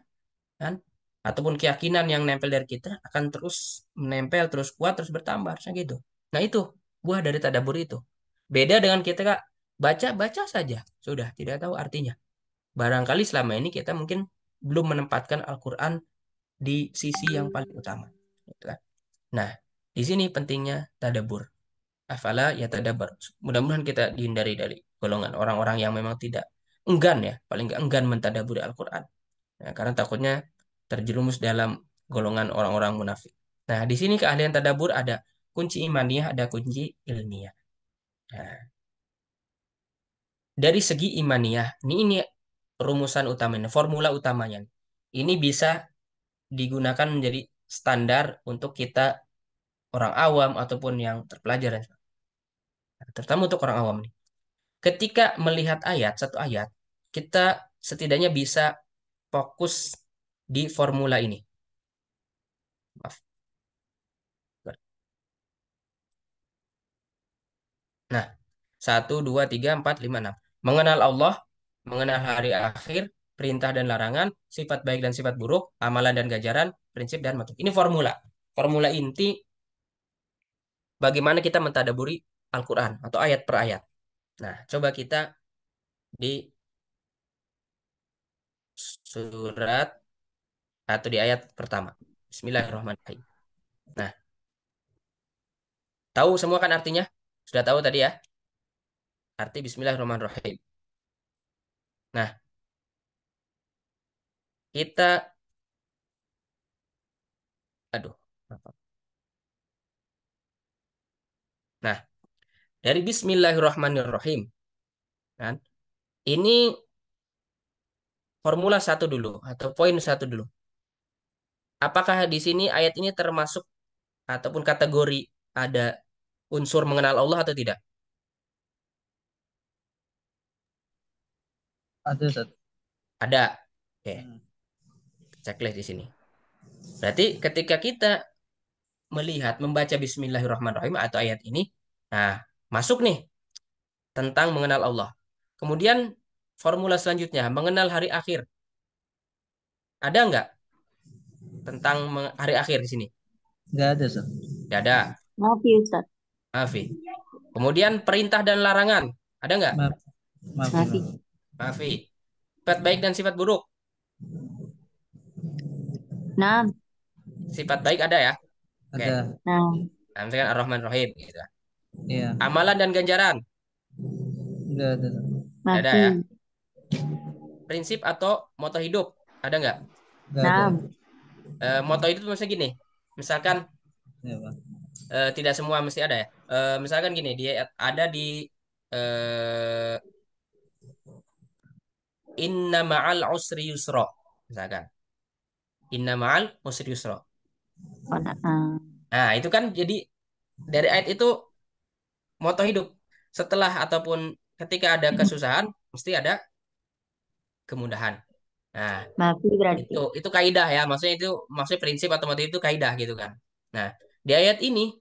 S2: kan ataupun keyakinan yang nempel dari kita akan terus menempel, terus kuat, terus bertambah harusnya gitu. Nah, itu buah dari tadabbur itu. Beda dengan kita Kak, baca-baca saja, sudah tidak tahu artinya. Barangkali selama ini kita mungkin belum menempatkan Al-Qur'an di sisi yang paling utama. Gitu kan. Nah, di sini pentingnya tadabbur. Afala ya tadabbur. Mudah-mudahan kita dihindari dari golongan orang-orang yang memang tidak enggan ya, paling nggak enggan mentadaburi Al-Qur'an. Nah, karena takutnya terjerumus dalam golongan orang-orang munafik. Nah, di sini keahlian tadabbur ada kunci imaniyah, ada kunci ilmiah. Nah, dari segi imaniyah, ini rumusan utamanya, formula utamanya. Ini bisa digunakan menjadi standar untuk kita orang awam ataupun yang terpelajar. Nah, terutama untuk orang awam nih. Ketika melihat ayat, satu ayat, kita setidaknya bisa fokus di formula ini. Maaf. Nah, satu, dua, tiga, empat, lima, enam. Mengenal Allah, mengenal hari akhir, perintah dan larangan, sifat baik dan sifat buruk, amalan dan ganjaran, prinsip dan motif. Ini formula. Formula inti bagaimana kita mentadaburi Al-Quran atau ayat per ayat. Nah, coba kita di surat atau di ayat pertama. Bismillahirrahmanirrahim. Nah, tahu semua kan artinya? Sudah tahu tadi ya? Arti Bismillahirrahmanirrahim. Nah, kita, aduh. Nah, dari Bismillahirrahmanirrahim. Kan? Ini formula satu dulu atau poin satu dulu. Apakah di sini ayat ini termasuk ataupun kategori ada unsur mengenal Allah atau tidak?
S1: Ada Ustaz.
S2: Ada. Oke,
S1: Hmm.
S2: checklist di sini. Berarti ketika kita melihat membaca Bismillahirrahmanirrahim atau ayat ini, nah masuk nih tentang mengenal Allah. Kemudian formula selanjutnya mengenal hari akhir. Ada nggak tentang hari akhir di sini?
S1: Nggak ada Ustaz.
S2: Tidak ada.
S3: Maaf ya Ustaz.
S2: Maaf. Kemudian perintah dan larangan. Ada nggak?
S1: Maaf, maaf,
S3: Maaf.
S1: maaf.
S2: Maaf. Sifat baik dan sifat buruk.
S3: Nah,
S2: Sifat baik ada ya? Oke.
S1: Ada.
S3: nah,
S2: Nah, misalkan Ar-Rahman Rahim gitu.
S1: Iya.
S2: Amalan dan ganjaran.
S1: Nggak ada Ustaz.
S2: Tidak ada
S3: masih.
S2: ya? Prinsip atau moto hidup. Ada nggak?
S1: Nggak ada.
S3: Nah,
S2: Moto hidup maksudnya gini. Misalkan
S1: Iya, Pak.
S2: tidak semua mesti ada ya. Misalkan gini, dia ada di eh, Inna ma'al usri yusra. Misalkan. Inna ma'al usri yusra.
S3: oh, nah,
S2: Nah, itu kan jadi dari ayat itu moto hidup. Setelah ataupun ketika ada kesusahan, mesti ada kemudahan. Nah,
S3: masih berarti.
S2: itu kaidah ya. Maksudnya prinsip atau moto itu kaidah gitu kan. Nah, di ayat ini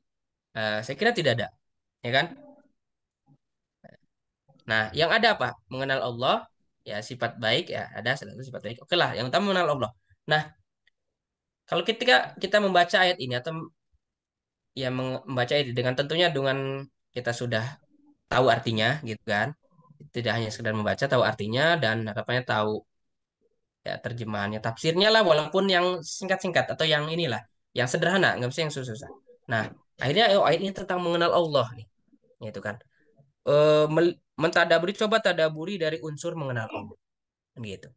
S2: saya kira tidak ada, ya kan? Nah, yang ada apa? Mengenal Allah, ya sifat baik ya ada selalu sifat baik. Oke lah, yang utama mengenal Allah. Nah, kalau ketika kita membaca ayat ini atau ya membaca ayat ini dengan tentunya dengan kita sudah tahu artinya gitu kan. Tidak hanya sekedar membaca, tahu artinya dan harapannya tahu ya terjemahannya, tafsirnya lah walaupun yang singkat-singkat atau yang inilah, yang sederhana, nggak bisa yang susah-susah. Nah, akhirnya ayat ini tentang mengenal Allah nih, gitu kan. mentadaburi, coba tadaburi dari unsur mengenal Allah. Kan gitu.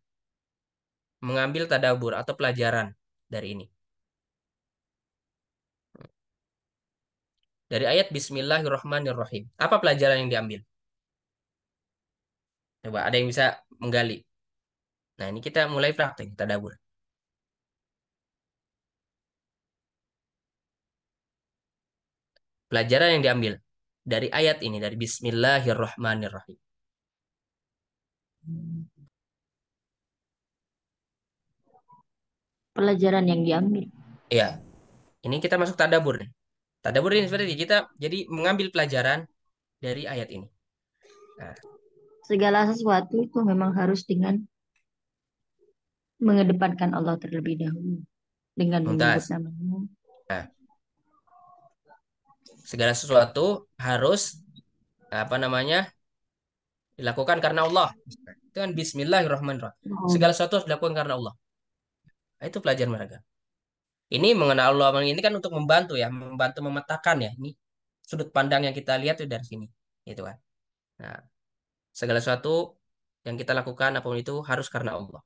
S2: Mengambil tadabur atau pelajaran dari ini. Dari ayat Bismillahirrahmanirrahim. Apa pelajaran yang diambil? Coba ada yang bisa menggali. Nah, ini kita mulai praktek tadabur. Pelajaran yang diambil dari ayat ini, dari Bismillahirrahmanirrahim.
S3: Pelajaran yang diambil.
S2: Ya, ini kita masuk tadabur nih. Tadabur ini seperti ini. Kita jadi mengambil pelajaran dari ayat ini. Nah,
S3: Segala sesuatu itu memang harus dengan mengedepankan Allah terlebih dahulu. Dengan menyebut
S2: Mumtaz.
S3: namanya.
S2: Nah, segala sesuatu harus apa namanya dilakukan karena Allah. Itu kan Bismillahirrahmanirrahim.
S3: Oh,
S2: Segala sesuatu harus dilakukan karena Allah. Nah, itu pelajaran mereka. Ini mengenal Allah ini kan untuk membantu ya, membantu memetakan ya. Ini sudut pandang yang kita lihat itu dari sini, gitu kan. Nah, segala sesuatu yang kita lakukan apapun itu harus karena Allah.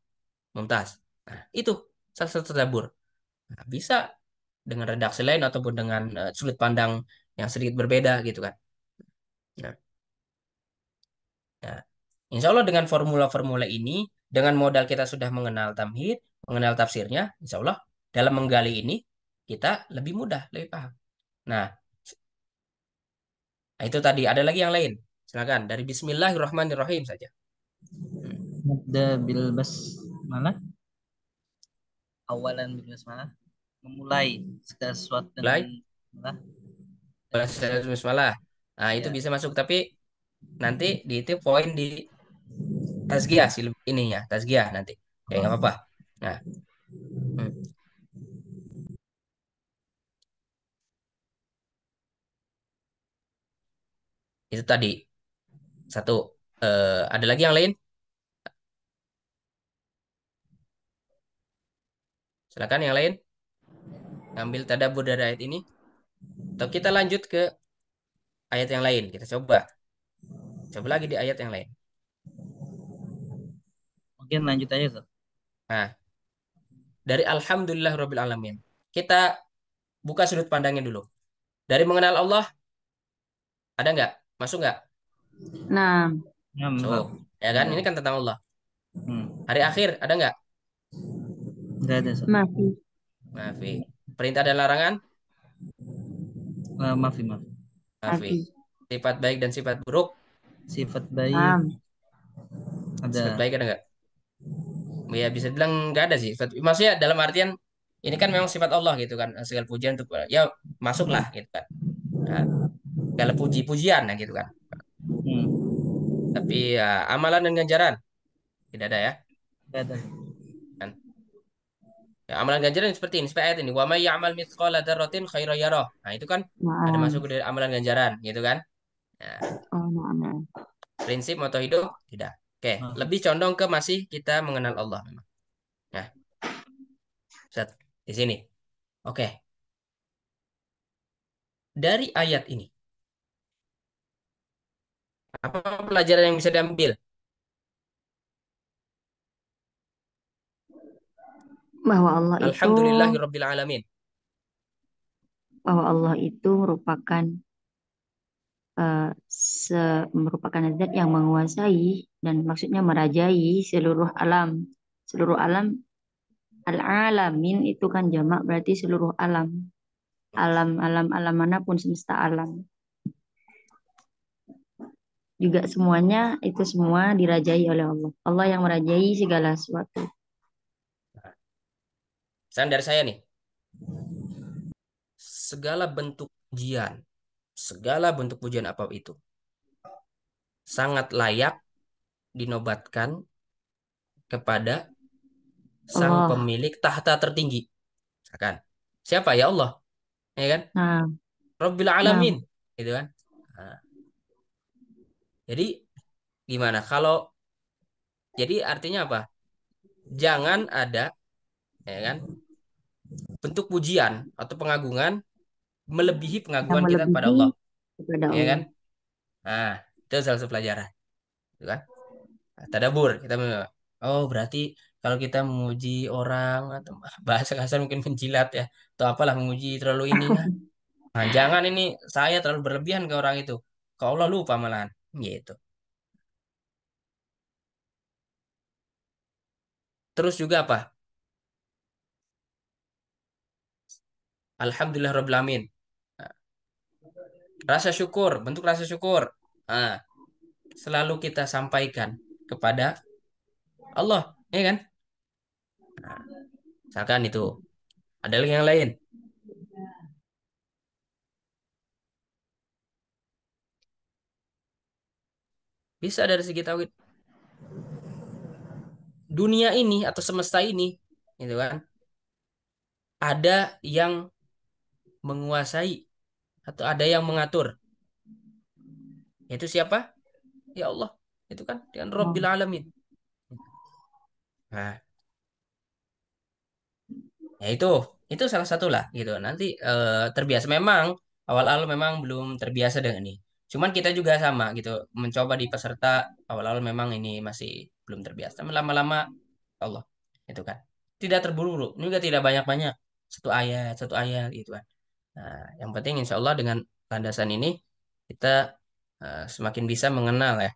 S2: Mumtaz. Nah, itu salah satu tadabbur. Nah, bisa dengan redaksi lain ataupun dengan sudut pandang yang sedikit berbeda gitu kan. Nah, nah, insya Allah dengan formula-formula ini, dengan modal kita sudah mengenal tamhid, mengenal tafsirnya, insya Allah dalam menggali ini kita lebih mudah, lebih paham. Nah, nah, itu tadi ada lagi yang lain. Silakan dari Bismillahirrahmanirrahim saja. Hmm.
S1: Nabda bil basmalah, awalan bil basmalah, memulai segala sesuatu dengan
S2: Mulai
S1: basmalah.
S2: Bismillah. Nah, itu
S1: Ya,
S2: bisa masuk tapi nanti di itu poin di tazkiyah sih ininya, tazkiyah nanti. Ya nggak apa-apa. Nah, hmm, itu tadi satu. Ada lagi yang lain? Silakan yang lain ambil tadabbur dari ayat ini. Atau kita lanjut ke ayat yang lain. Kita coba. Coba lagi di ayat yang lain.
S1: mungkin lanjut aja tuh.
S2: Nah, dari Alhamdulillah Alamin. Kita buka sudut pandangnya dulu. Dari mengenal Allah, ada nggak? Masuk nggak?
S3: nah,
S1: Ya,
S2: Masuk.
S1: misal.
S2: Ya kan? Ini kan tentang Allah. Hari akhir, ada nggak?
S1: Enggak ada, Sob.
S3: masih.
S2: Maafi. Perintah dan larangan?
S1: Maafi, maaf.
S2: Maafi.
S3: Masih.
S2: Sifat baik dan sifat buruk?
S1: Sifat baik
S3: Nah,
S2: Sifat
S1: ada.
S2: baik ada nggak? Ya bisa bilang nggak ada sih. Maksudnya dalam artian ini kan memang sifat Allah gitu kan. Segala pujian untuk ya masuklah gitu kan. Nah, segala puji-pujian nah gitu kan.
S1: Hmm.
S2: Tapi ya, amalan dan ganjaran tidak ada ya.
S1: Enggak ada.
S2: Kan? Ya, amalan ganjaran seperti ini, seperti ayat ini. Wa may ya'mal mithqala dzarratin khairan yarah. Nah, itu kan ada
S3: nah,
S2: masuk dari amalan ganjaran gitu kan. Nah,
S3: oh, nah.
S2: prinsip moto hidup tidak. Oke,
S1: Maaf.
S2: lebih condong ke masih kita mengenal Allah memang. Nah, set di sini. Oke, dari ayat ini apa pelajaran yang bisa diambil?
S3: Bahwa Allah itu,
S2: Alhamdulillahirabbil alamin.
S3: bahwa Allah itu merupakan merupakan zat yang menguasai dan maksudnya merajai seluruh alam. Seluruh alam, al-alamin itu kan jamak berarti seluruh alam. Alam, alam, alam manapun semesta alam. Juga semuanya itu semua dirajai oleh Allah. Allah yang merajai segala sesuatu.
S2: Saran dari saya nih, segala bentuk pujian, segala bentuk pujian apa itu sangat layak dinobatkan kepada sang
S3: Allah.
S2: pemilik tahta tertinggi. Misalkan, siapa ya Allah? Ya kan?
S3: Nah,
S2: Rabbil
S3: nah,
S2: alamin, gitu kan? Nah, jadi gimana? Jadi artinya apa? Jangan ada, ya kan? Bentuk pujian atau pengagungan melebihi
S3: yang
S2: pengagungan kita kepada
S3: melebihi
S2: Allah,
S3: kepada
S2: ya
S3: Allah.
S2: kan? Nah, itu salah satu pelajaran. gitu kan? Nah, tadabur kita oh berarti kalau kita memuji orang atau bahasa kasar mungkin menjilat ya atau apalah memuji terlalu ini ya. Nah, jangan ini saya terlalu berlebihan ke orang itu. Kalau Allah lupa malahan gitu. Terus juga apa? Alhamdulillah Rabbil Alamin. Nah, rasa syukur, bentuk rasa syukur. Nah, selalu kita sampaikan kepada Allah, ya kan? Nah, misalkan itu. Ada lagi yang lain. Bisa dari segi tauhid. Dunia ini atau semesta ini, gitu kan? Ada yang menguasai atau ada yang mengatur. Itu siapa? Ya Allah. Itu kan dengan Rabbil
S3: Oh.
S2: Alamin. Nah, ya itu salah satu lah gitu. Nanti terbiasa memang awal-awal memang belum terbiasa dengan ini. Cuman kita juga sama gitu, mencoba di peserta awal-awal memang ini masih belum terbiasa. Tapi lama-lama Allah itu kan. Tidak terburu-buru, juga tidak banyak-banyak. Satu ayat gitu kan. Nah, yang penting insya Allah dengan landasan ini kita semakin bisa mengenal ya.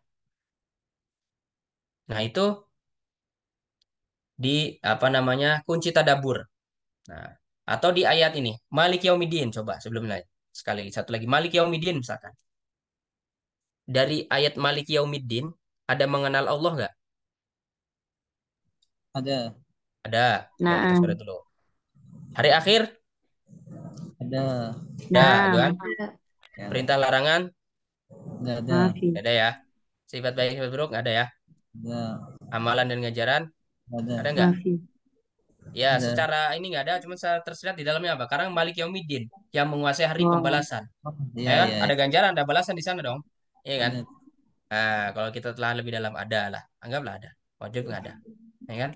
S2: Nah, itu di apa namanya kunci tadabur. Nah, atau di ayat ini, Malik Yaumiddin coba sebelumnya sekali lagi satu lagi Malik Yaumiddin misalkan. Dari ayat Malik Yaumiddin ada mengenal Allah nggak?
S1: Ada,
S2: Ada. Coba kita
S3: Nah,
S2: sorot dulu. Hari akhir
S1: ada,
S2: ada, itu
S3: nah,
S2: kan?
S1: ya,
S2: Perintah larangan
S1: nggak ada,
S3: Mafi,
S2: nggak ada ya. Sifat baik sifat buruk nggak ada ya.
S1: ada,
S2: Amalan dan ngajaran
S1: nggak ada,
S2: ada nggak?
S3: Mafi.
S2: Ya,
S1: ada.
S2: secara ini nggak ada, cuma secara tersirat di dalamnya apa? Karena Malik Yaumiddin yang menguasai hari
S3: Oh,
S2: pembalasan.
S1: Oh,
S2: Ya
S1: iya,
S2: kan?
S1: iya,
S2: Ada
S1: iya.
S2: ganjaran, ada balasan di sana dong. Iya kan?
S1: Benar.
S2: Nah, kalau kita telah lebih dalam ada lah. Anggaplah ada. Wajib nggak ada. Ya kan?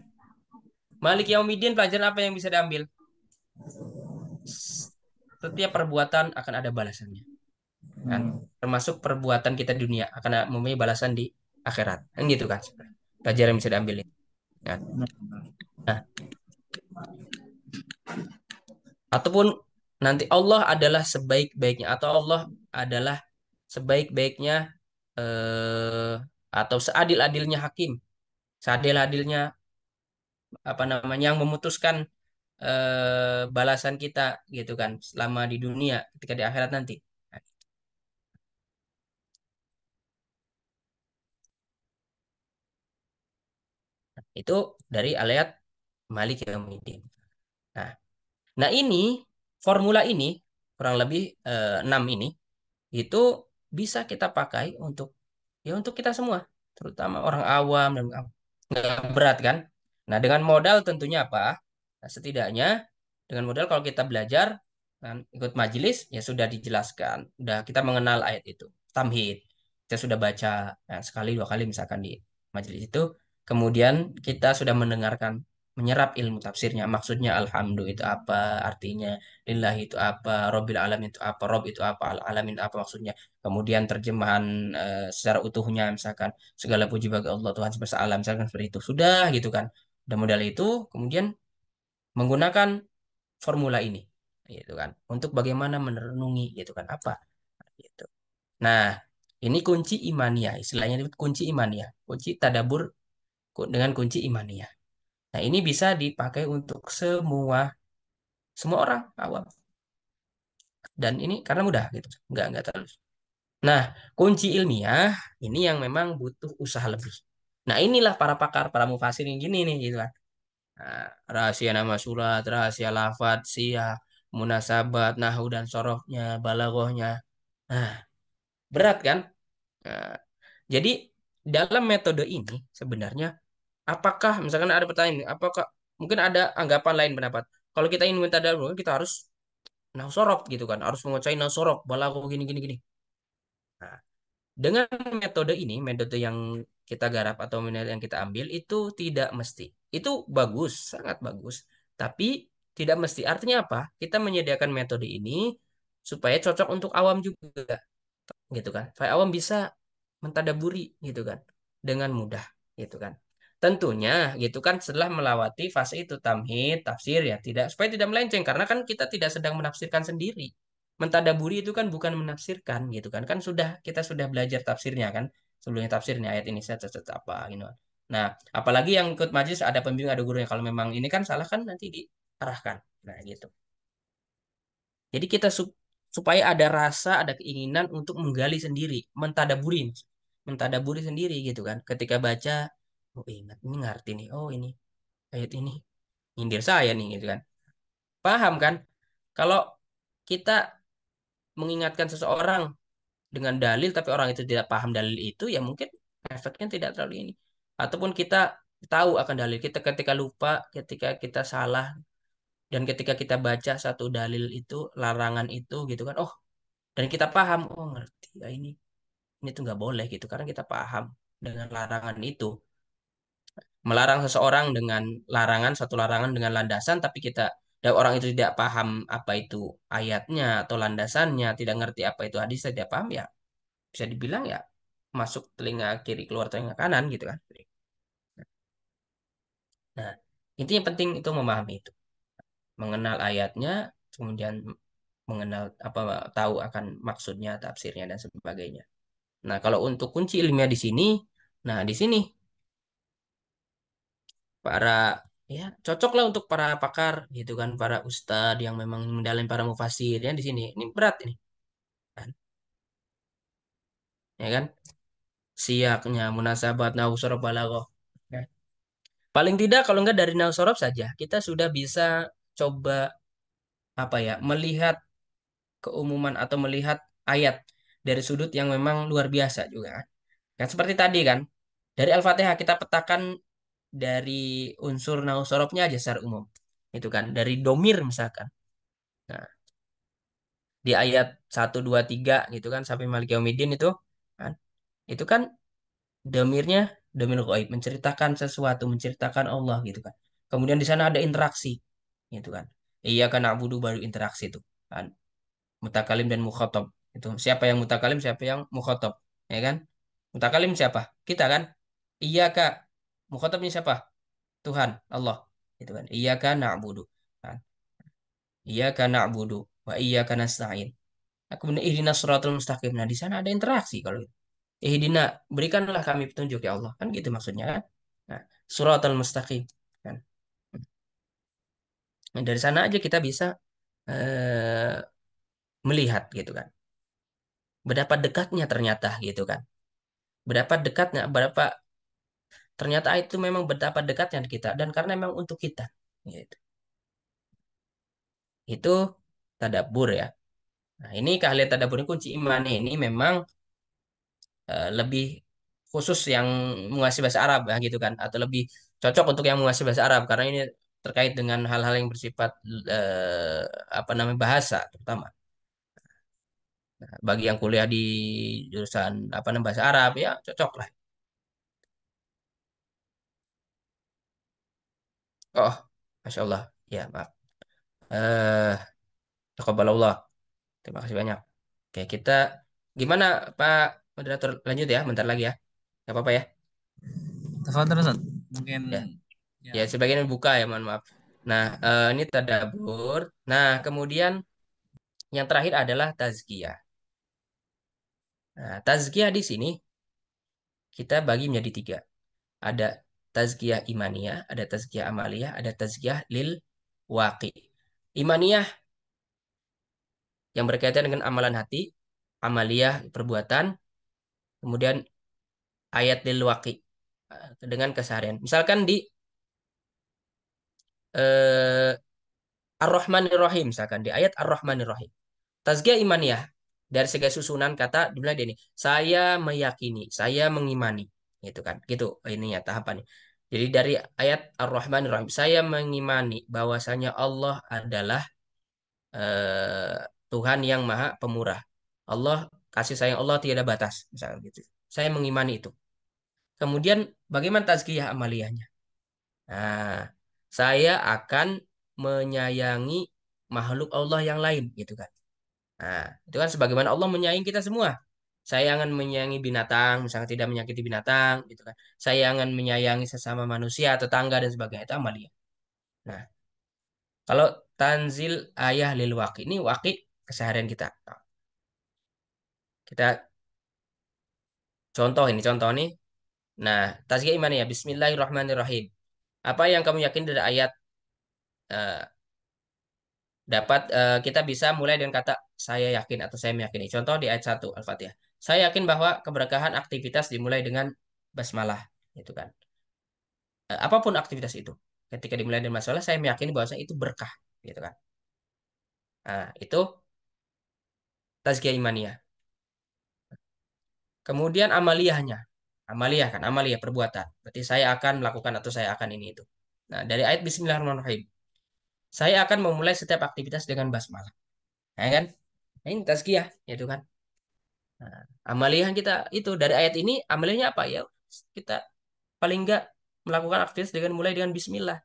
S2: Malik Yaumiddin pelajaran apa yang bisa diambil? Setiap perbuatan akan ada balasannya. Kan?
S1: Hmm.
S2: Termasuk perbuatan kita di dunia akan mempunyai balasan di akhirat. Kan gitu kan? Pelajaran yang bisa diambil itu. Kan?
S1: Benar.
S2: Nah, ataupun nanti Allah adalah sebaik-baiknya atau Allah adalah sebaik-baiknya eh, atau seadil-adilnya hakim, seadil-adilnya apa namanya yang memutuskan balasan kita gitu kan selama di dunia ketika di akhirat nanti. Nah, itu dari ayat Malik Yaumiddin. Nah, nah ini formula ini kurang lebih 6 ini itu bisa kita pakai untuk ya untuk kita semua, terutama orang awam dan nggak berat kan. Nah, dengan modal tentunya apa? Nah, setidaknya dengan modal kalau kita belajar dan ikut majelis ya sudah dijelaskan, udah kita mengenal ayat itu, tamhid. Kita sudah baca sekali dua kali misalkan di majelis itu, kemudian kita sudah mendengarkan menyerap ilmu tafsirnya, maksudnya alhamdu itu apa, artinya lillahi itu apa, robbil alamin itu apa, rob itu apa, al alamin apa maksudnya. Kemudian terjemahan secara utuhnya misalkan segala puji bagi Allah Tuhan semesta alam misalkan seperti itu. Sudah gitu kan. Dan modal itu kemudian menggunakan formula ini gitu kan untuk bagaimana merenungi gitu kan apa gitu. Nah, ini kunci imaniah, istilahnya itu kunci imaniah, kunci tadabur dengan kunci imaniah. Nah, ini bisa dipakai untuk semua orang awam dan ini karena mudah gitu. Nggak terlalu. Nah, kunci ilmiah ini yang memang butuh usaha lebih. Nah, inilah para pakar, para mufasir yang gini nih gitu kan. Nah, rahasia nama surat, rahasia lafadz, siyah, munasabat, nahu dan sorofnya, balaghahnya. Nah, berat kan? Nah, jadi dalam metode ini sebenarnya apakah misalkan ada pertanyaan, apakah mungkin ada anggapan lain pendapat? Kalau kita ingin minta dalil, kita harus nahu sorof gitu kan, harus menguasai nahu sorof, balaghah gini gini gini. Nah, dengan metode ini, metode yang kita garap atau metode yang kita ambil itu tidak mesti. Itu bagus, sangat bagus. Tapi tidak mesti. Artinya apa? Kita menyediakan metode ini supaya cocok untuk awam juga, gitu kan. Supaya awam bisa mentadaburi, gitu kan. dengan mudah gitu kan. Tentunya gitu kan setelah melewati fase itu tamhid, tafsir ya tidak supaya tidak melenceng karena kan kita tidak sedang menafsirkan sendiri. Mentadaburi itu kan bukan menafsirkan gitu kan. Kan kita sudah belajar tafsirnya kan. Sebelumnya tafsirnya ayat ini apa gitu. Nah, apalagi yang ikut majelis ada pembimbing ada gurunya. Kalau memang ini kan salah kan nanti diarahkan. Nah, gitu. Jadi kita supaya ada rasa, ada keinginan untuk menggali sendiri, mentadaburi sendiri gitu kan. Ketika baca, oh ingat ini ngerti nih, oh ini ayat ini nyindir saya nih gitu kan. Paham kan? Kalau kita mengingatkan seseorang dengan dalil tapi orang itu tidak paham dalil itu ya mungkin efeknya tidak terlalu ini. Ataupun kita tahu akan dalil kita ketika lupa, ketika kita salah dan ketika kita baca satu dalil itu, larangan itu gitu kan. Oh, dan kita paham oh ngerti ya ini tuh nggak boleh gitu karena kita paham dengan larangan itu melarang seseorang dengan satu larangan dengan landasan tapi kita dan orang itu tidak paham apa itu ayatnya atau landasannya tidak ngerti apa itu hadis tidak paham ya bisa dibilang ya masuk telinga kiri keluar telinga kanan gitu kan. Nah itu yang penting itu memahami itu mengenal ayatnya kemudian mengenal apa tahu akan maksudnya tafsirnya dan sebagainya. Nah, kalau untuk kunci ilmiah di sini, nah di sini para ya cocok lah untuk para pakar gitu kan, para ustadz yang memang mendalami para mufasir ya di sini. Ini berat ini, kan? Ya kan? Siaknya, munasabat, nahwu, sorof, balaghah. Ya. Paling tidak kalau enggak dari nahwu sorof saja, kita sudah bisa coba apa ya, melihat keumuman atau melihat ayat dari sudut yang memang luar biasa juga kan. Kan seperti tadi kan, dari Al-Fatihah kita petakan dari unsur nausorofnya aja secara umum. Itu kan dari domir misalkan. Nah, di ayat 1, 2, 3 gitu kan sampai Malik Yaumiddin itu kan. Itu kan domirnya domir gaib menceritakan sesuatu, menceritakan Allah gitu kan. Kemudian di sana ada interaksi gitu kan. Iya kan abudu baru interaksi itu kan. Mutakalim dan mukhatab. Itu siapa yang mutakalim, siapa yang mukhatab, ya kan? Mutakalim siapa? Kita kan? Iya kak. Mukhatabnya siapa? Tuhan, Allah. Itu kan. Iyyaka na'budu. Kan? Iyyaka na'budu wa iyyaka nasta'in. Nah, kemudian ihdinas siratal mustaqim. Nah, di sana ada interaksi kalau itu. Ihdina, berikanlah kami petunjuk ya Allah. Kan gitu maksudnya kan. Nah, siratal mustaqim kan. Nah, dari sana aja kita bisa eh, melihat gitu kan. Berapa dekatnya ternyata gitu kan. Berapa dekatnya, berapa ternyata itu memang betapa dekatnya di kita dan karena memang untuk kita. Gitu. Itu tadabbur ya. Nah, ini keahlian tadabbur ini kunci iman ini memang lebih khusus yang menguasai bahasa Arab ya gitu kan atau lebih cocok untuk yang menguasai bahasa Arab karena ini terkait dengan hal-hal yang bersifat eh, apa namanya bahasa terutama. Nah, bagi yang kuliah di jurusan apa namanya bahasa Arab ya cocok lah. Oh, Masya Allah. Ya, maaf. Eh, Taqabbalallah. Terima kasih banyak. Oke, kita gimana Pak moderator lanjut ya, bentar lagi ya. Nggak apa-apa ya.
S1: Tafadhol Ustaz. Mungkin
S2: Ya,
S1: ya.
S2: ya sebagian buka ya, mohon maaf. Nah, ini tadabbur. Nah, kemudian yang terakhir adalah tazkiyah. Nah, tazkiyah di sini kita bagi menjadi tiga. Ada tazkiyah imaniyah, ada tazkiyah amaliyah, ada tazkiyah lil waqi. Imaniyah yang berkaitan dengan amalan hati, amaliyah perbuatan, kemudian ayat lil waqi dengan keseharian. Misalkan di eh, Ar-Rahmanir Rahim, misalkan di ayat Ar-Rahmanir Rahim. Tazkiyah imaniyah dari segi susunan kata dimulai dari ini. Saya meyakini, saya mengimani, gitu kan? Gitu ininya tahapannya. Jadi dari ayat Ar-Rahmanir Rahim, saya mengimani bahwasanya Allah adalah eh, Tuhan yang Maha Pemurah. Allah kasih sayang Allah tiada batas, misalkan gitu. Saya mengimani itu. Kemudian bagaimana tazkiyah amaliyahnya? Nah, saya akan menyayangi makhluk Allah yang lain, gitu kan? Nah, itu kan sebagaimana Allah menyayangi kita semua. Saya akan menyayangi binatang, misalnya tidak menyakiti binatang, gitu kan. Saya akan menyayangi sesama manusia, tetangga dan sebagainya. Itu amalia. Nah, kalau tanzil ayah lil waqi, ini waqi keseharian kita. Nah, kita contoh nih. Nah, tazkiyah iman ya. Bismillahirrahmanirrahim. Apa yang kamu yakin dari ayat eh, kita bisa mulai dengan kata saya yakin atau saya meyakini. Contoh di ayat 1 Al-Fatihah. Saya yakin bahwa keberkahan aktivitas dimulai dengan basmalah, gitu kan. Apapun aktivitas itu. Ketika dimulai dengan basmalah, saya meyakini bahwa itu berkah, gitu kan. Nah, itu tazkiyah imaniyah. Kemudian amaliyahnya. Amaliyah kan, amaliyah perbuatan. Berarti saya akan melakukan atau saya akan ini itu. Nah, dari ayat Bismillahirrahmanirrahim. Saya akan memulai setiap aktivitas dengan basmalah. Nah, kan? Nah, ini tazkiyah, gitu kan. Nah, amaliyah kita itu dari ayat ini amaliyahnya apa ya? Kita paling enggak melakukan aktivitas dengan mulai dengan Bismillah.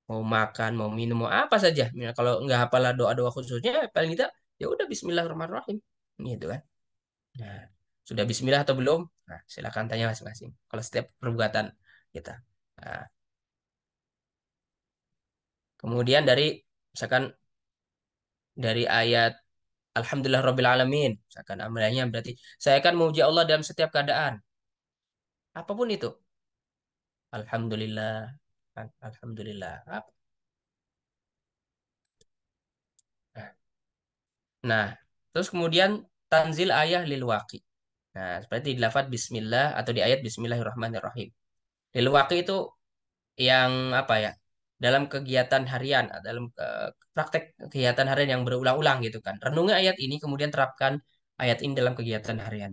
S2: Mau makan, mau minum, mau apa saja. Ya, kalau nggak hafalah doa-doa khususnya, paling tidak ya udah Bismillahirrahmanirrahim, gitu kan. Nah, sudah Bismillah atau belum? Nah, silakan tanya masing-masing. Kalau setiap perbuatan kita. Nah, kemudian misalkan dari ayat Alhamdulillah Rabbil Alamin, misalkan amaliyahnya berarti saya akan memuji Allah dalam setiap keadaan, apapun itu. Alhamdulillah, Alhamdulillah. Nah, terus kemudian tanzil ayah lil waqi. Nah, seperti di lafaz Bismillah atau di ayat Bismillahirrahmanirrahim. Lil waqi itu yang apa ya? Dalam kegiatan harian, dalam praktek kegiatan harian yang berulang-ulang gitu kan. Renungi ayat ini kemudian terapkan ayat ini dalam kegiatan harian.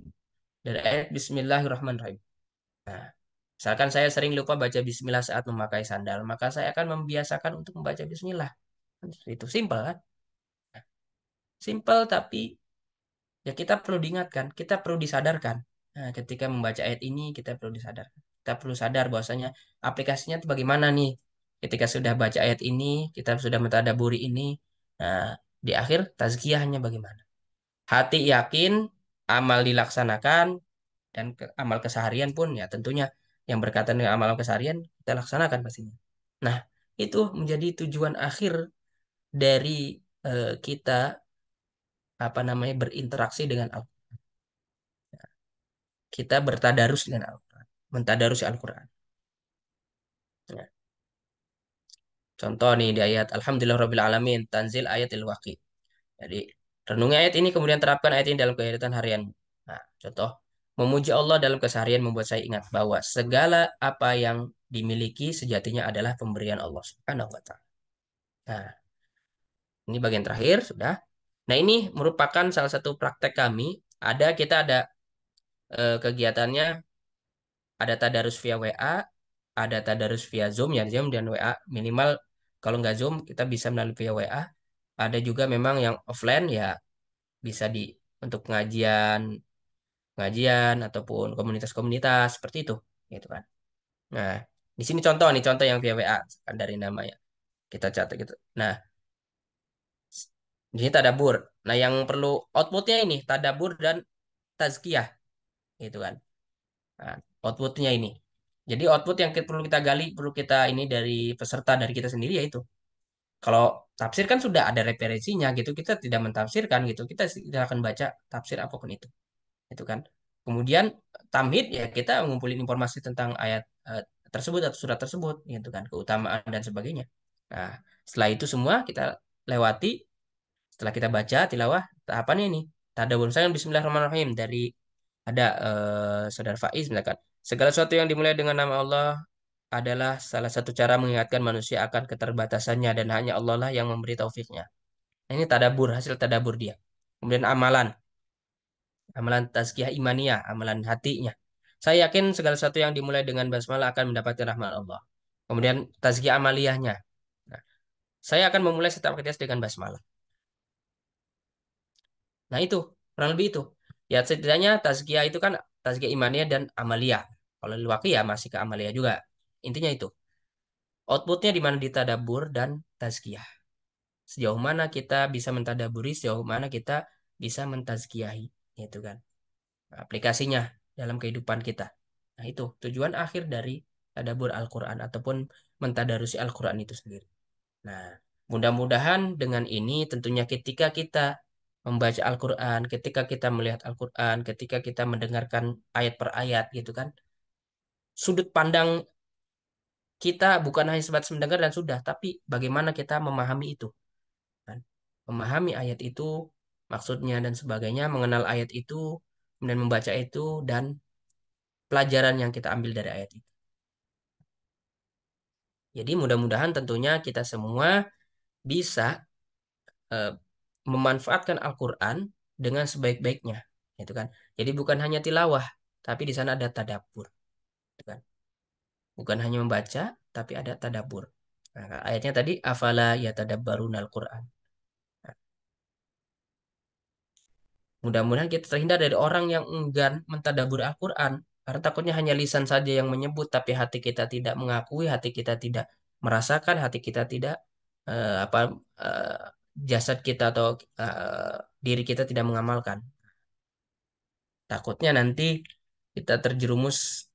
S2: Dari ayat Bismillahirrahmanirrahim. Nah, misalkan saya sering lupa baca Bismillah saat memakai sandal, maka saya akan membiasakan untuk membaca Bismillah. Itu simpel kan? Simpel tapi ya kita perlu diingatkan, kita perlu disadarkan. Nah, ketika membaca ayat ini kita perlu disadarkan. Kita perlu sadar bahwasanya aplikasinya itu bagaimana nih. Ketika sudah baca ayat ini, kita sudah mentadaburi ini. Nah, di akhir tazkiyahnya bagaimana? Hati yakin, amal dilaksanakan, dan amal keseharian pun ya tentunya yang berkaitan dengan amal keseharian kita laksanakan pastinya. Nah, itu menjadi tujuan akhir dari kita apa namanya berinteraksi dengan kita bertadarus dengan Al-Quran, mentadarus Al-Quran. Ya. Contoh nih di ayat Alhamdulillah Rabbil Alamin, tanzil ayatil waqi. Jadi renungi ayat ini kemudian terapkan ayat ini dalam kegiatan harian. Nah, contoh memuji Allah dalam keseharian membuat saya ingat bahwa segala apa yang dimiliki sejatinya adalah pemberian Allah Subhanahu wa taala. Nah, ini bagian terakhir sudah. Nah, ini merupakan salah satu praktek kami. Kita ada kegiatannya, ada tadarus via WA, ada tadarus via Zoom ya, Zoom dan WA minimal. Kalau nggak Zoom kita bisa melalui via WA. Ada juga memang yang offline ya, bisa untuk pengajian pengajian ataupun komunitas-komunitas seperti itu, gitu kan. Nah, di sini contoh yang via WA kan dari namanya kita catat gitu. Nah, di sini tadabur. Nah, yang perlu outputnya ini tadabur dan tazkiyah, gitu kan. Nah, outputnya ini. Jadi output yang perlu kita gali, perlu kita ini dari peserta dari kita sendiri yaitu. Kalau tafsir kan sudah ada referensinya gitu, kita tidak mentafsirkan gitu, kita tidak akan baca tafsir apapun itu kan. Kemudian tamhid ya kita ngumpulin informasi tentang ayat tersebut atau surat tersebut, gitu kan, keutamaan dan sebagainya. Nah, setelah itu semua kita lewati, setelah kita baca tilawah, tahapannya ini tadabbur. Misalkan Bismillahirrahmanirrahim dari ada Saudara Faiz misalkan, segala sesuatu yang dimulai dengan nama Allah adalah salah satu cara mengingatkan manusia akan keterbatasannya dan hanya Allah lah yang memberi taufiknya. Nah, ini tadabur, hasil tadabur dia. Kemudian amalan tazkiyah imaniyah, amalan hatinya. Saya yakin segala sesuatu yang dimulai dengan basmalah akan mendapatkan rahmat Allah. Kemudian tazkiyah amaliyahnya. Nah, saya akan memulai setiap aktivitas dengan basmalah. Nah, itu kurang lebih itu. Ya setidaknya tazkiyah itu kan tazkiyah imaniyah dan amaliyah. Kalau lewaki ya masih ke amaliyah juga. Intinya itu. Outputnya di mana ditadabur dan tazkiyah. Sejauh mana kita bisa mentadaburi, sejauh mana kita bisa mentazkiyahi. gitu kan, aplikasinya dalam kehidupan kita. Nah, itu tujuan akhir dari tadabbur Al-Qur'an ataupun mentadarusi Al-Qur'an itu sendiri. Nah, mudah-mudahan dengan ini tentunya ketika kita membaca Al-Qur'an, ketika kita melihat Al-Qur'an, ketika kita mendengarkan ayat per ayat gitu kan, sudut pandang kita bukan hanya sebatas mendengar dan sudah, tapi bagaimana kita memahami itu kan. Memahami ayat itu, maksudnya dan sebagainya, mengenal ayat itu, dan membaca itu, dan pelajaran yang kita ambil dari ayat itu. Jadi mudah-mudahan tentunya kita semua bisa eh, memanfaatkan Al-Quran dengan sebaik-baiknya, gitu kan. Jadi bukan hanya tilawah, tapi di sana ada tadabbur, gitu kan. Bukan hanya membaca, tapi ada tadabbur. Nah, ayatnya tadi afala yatadabbaruna Al-Quran. Mudah-mudahan kita terhindar dari orang yang enggan mentadabbur Al-Quran. Karena takutnya hanya lisan saja yang menyebut, tapi hati kita tidak mengakui, hati kita tidak merasakan, hati kita tidak apa eh, jasad kita atau diri kita tidak mengamalkan. Takutnya nanti kita terjerumus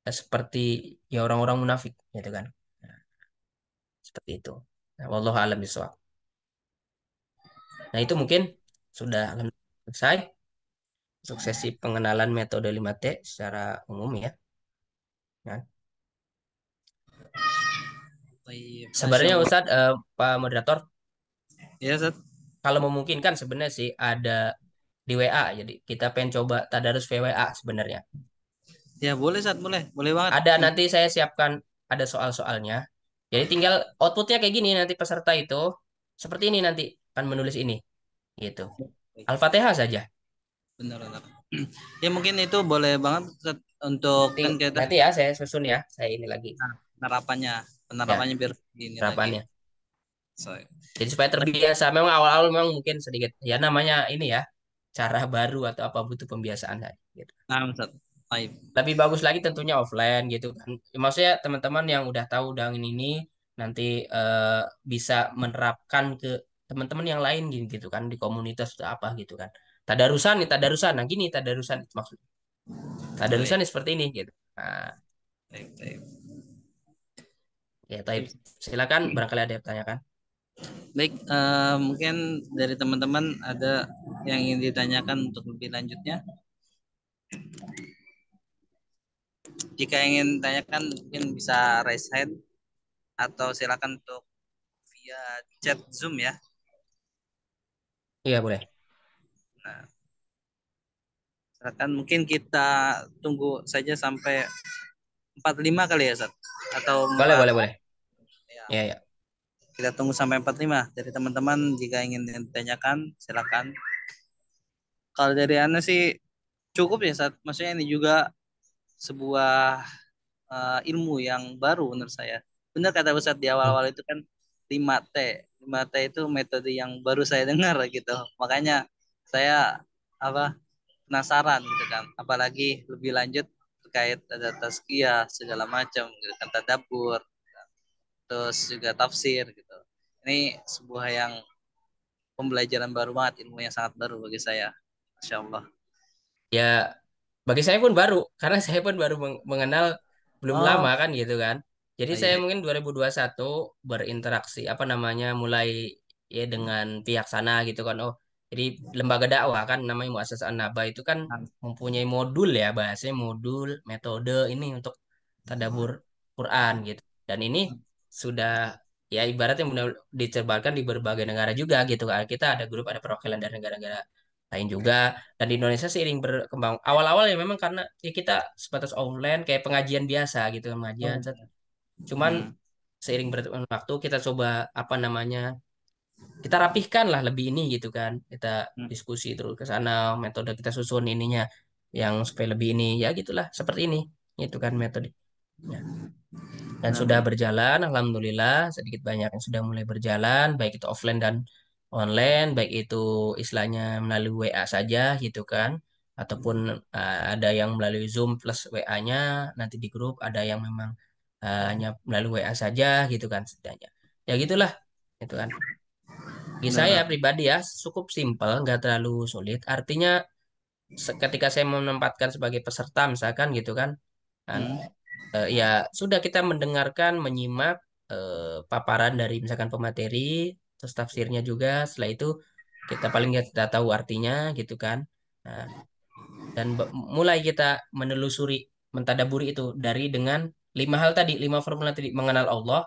S2: seperti ya orang-orang munafik, gitu kan? Nah, seperti itu. Nah, wallahu a'lam bishawab. Nah, itu mungkin sudah selesai untuk sesi pengenalan metode 5T secara umum ya. Nah,
S1: Baik, Masya
S2: sebenarnya
S1: Allah.
S2: Ustadz, Pak Moderator,
S1: Ya, Ustaz.
S2: kalau memungkinkan sebenarnya sih ada di WA. Jadi kita pengen coba tadarus VWA sebenarnya.
S1: Ya, boleh, Ustaz, boleh. Boleh banget.
S2: Ada nanti saya siapkan ada soal-soalnya. Jadi tinggal outputnya kayak gini nanti peserta itu seperti ini nanti akan menulis ini gitu.
S1: Baik,
S2: Al-Fatihah saja.
S1: benar, benar. Ya, mungkin itu boleh banget, Ustaz, untuk
S2: Nanti
S1: kan kita
S2: nanti ya saya susun ya. Saya ini lagi.
S1: penerapannya,
S2: Ya,
S1: penerapannya biar ini lagi.
S2: harapannya.
S1: So,
S2: Jadi supaya terbiasa. Memang awal-awal memang mungkin sedikit ya namanya ini ya cara baru atau apa butuh pembiasaan saja gitu.
S1: nah, Ustaz. Baik.
S2: Lebih bagus lagi tentunya offline gitu kan. Maksudnya teman-teman yang udah tahu udah ini nanti eh, bisa menerapkan ke teman-teman yang lain gitu kan di komunitas atau apa gitu kan. Tadarusan nih tadarusan. Nah gini tadarusan itu maksudnya. Tadarusan
S1: Baik,
S2: nih seperti ini gitu. Nah,
S1: baik, baik.
S2: ya tapi silakan barangkali ada yang tanyakan.
S1: Baik, mungkin dari teman-teman ada yang ingin ditanyakan untuk lebih lanjutnya. Jika ingin tanyakan mungkin bisa raise hand atau silakan untuk via chat Zoom ya.
S2: Iya boleh.
S1: Nah, silakan mungkin kita tunggu saja sampai 45 kali ya, Sat. Atau
S2: Boleh
S1: 4
S2: boleh boleh.
S1: ya.
S2: Iya ya.
S1: Kita tunggu sampai 45 dari teman-teman jika ingin ditanyakan silakan. Kalau dari Anda sih cukup ya, Sat. Maksudnya ini juga sebuah ilmu yang baru menurut saya. Benar kata Ustadz di
S2: Hmm.
S1: awal-awal itu kan 5T. 5T itu metode yang baru saya dengar gitu. Makanya saya apa penasaran gitu kan. Apalagi lebih lanjut terkait ada tazkiyah segala macam gitu kan tadabbur terus juga tafsir gitu. Ini sebuah yang pembelajaran baru banget, ilmu yang sangat baru bagi saya. Masya Allah.
S2: Ya bagi saya pun baru karena saya pun baru mengenal belum lama
S1: Oh,
S2: kan gitu kan. Jadi saya
S1: iya.
S2: mungkin 2021 berinteraksi apa namanya mulai ya dengan pihak sana gitu kan. Oh, jadi lembaga dakwah kan namanya Muassasah An-Naba itu kan mempunyai modul ya bahasanya modul metode ini untuk tadabbur Quran gitu. Dan ini sudah ya ibaratnya benar dicebarkan di berbagai negara juga gitu kan. Kita ada grup ada perwakilan dari negara-negara lain juga dan di Indonesia seiring berkembang awal-awal ya memang karena ya kita sebatas online kayak pengajian biasa gitu pengajian
S1: Oh,
S2: cuman
S1: hmm.
S2: seiring berjalannya waktu kita coba apa namanya kita rapihkan lah lebih ini gitu kan kita
S1: Hmm.
S2: diskusi terus ke sana metode kita susun ininya yang supaya lebih ini ya gitulah seperti ini itu kan metode ya. Dan sudah
S1: Benar-benar.
S2: berjalan, alhamdulillah sedikit banyak yang sudah mulai berjalan, baik itu offline dan online, baik itu istilahnya melalui WA saja gitu kan, ataupun ada yang melalui Zoom plus WA-nya, nanti di grup ada yang memang hanya melalui WA saja gitu kan setidaknya. Ya gitulah, itu kan. Bagi saya
S1: Benar.
S2: pribadi ya cukup simpel, nggak terlalu sulit. Artinya ketika saya menempatkan sebagai peserta misalkan gitu kan, kan,
S1: Hmm.
S2: ya sudah kita mendengarkan, menyimak paparan dari misalkan pemateri, terus tafsirnya juga. Setelah itu kita paling nggak kita tahu artinya gitu kan. Nah, dan mulai kita menelusuri, mentadaburi itu dari dengan 5 hal tadi, 5 formula tadi, mengenal Allah,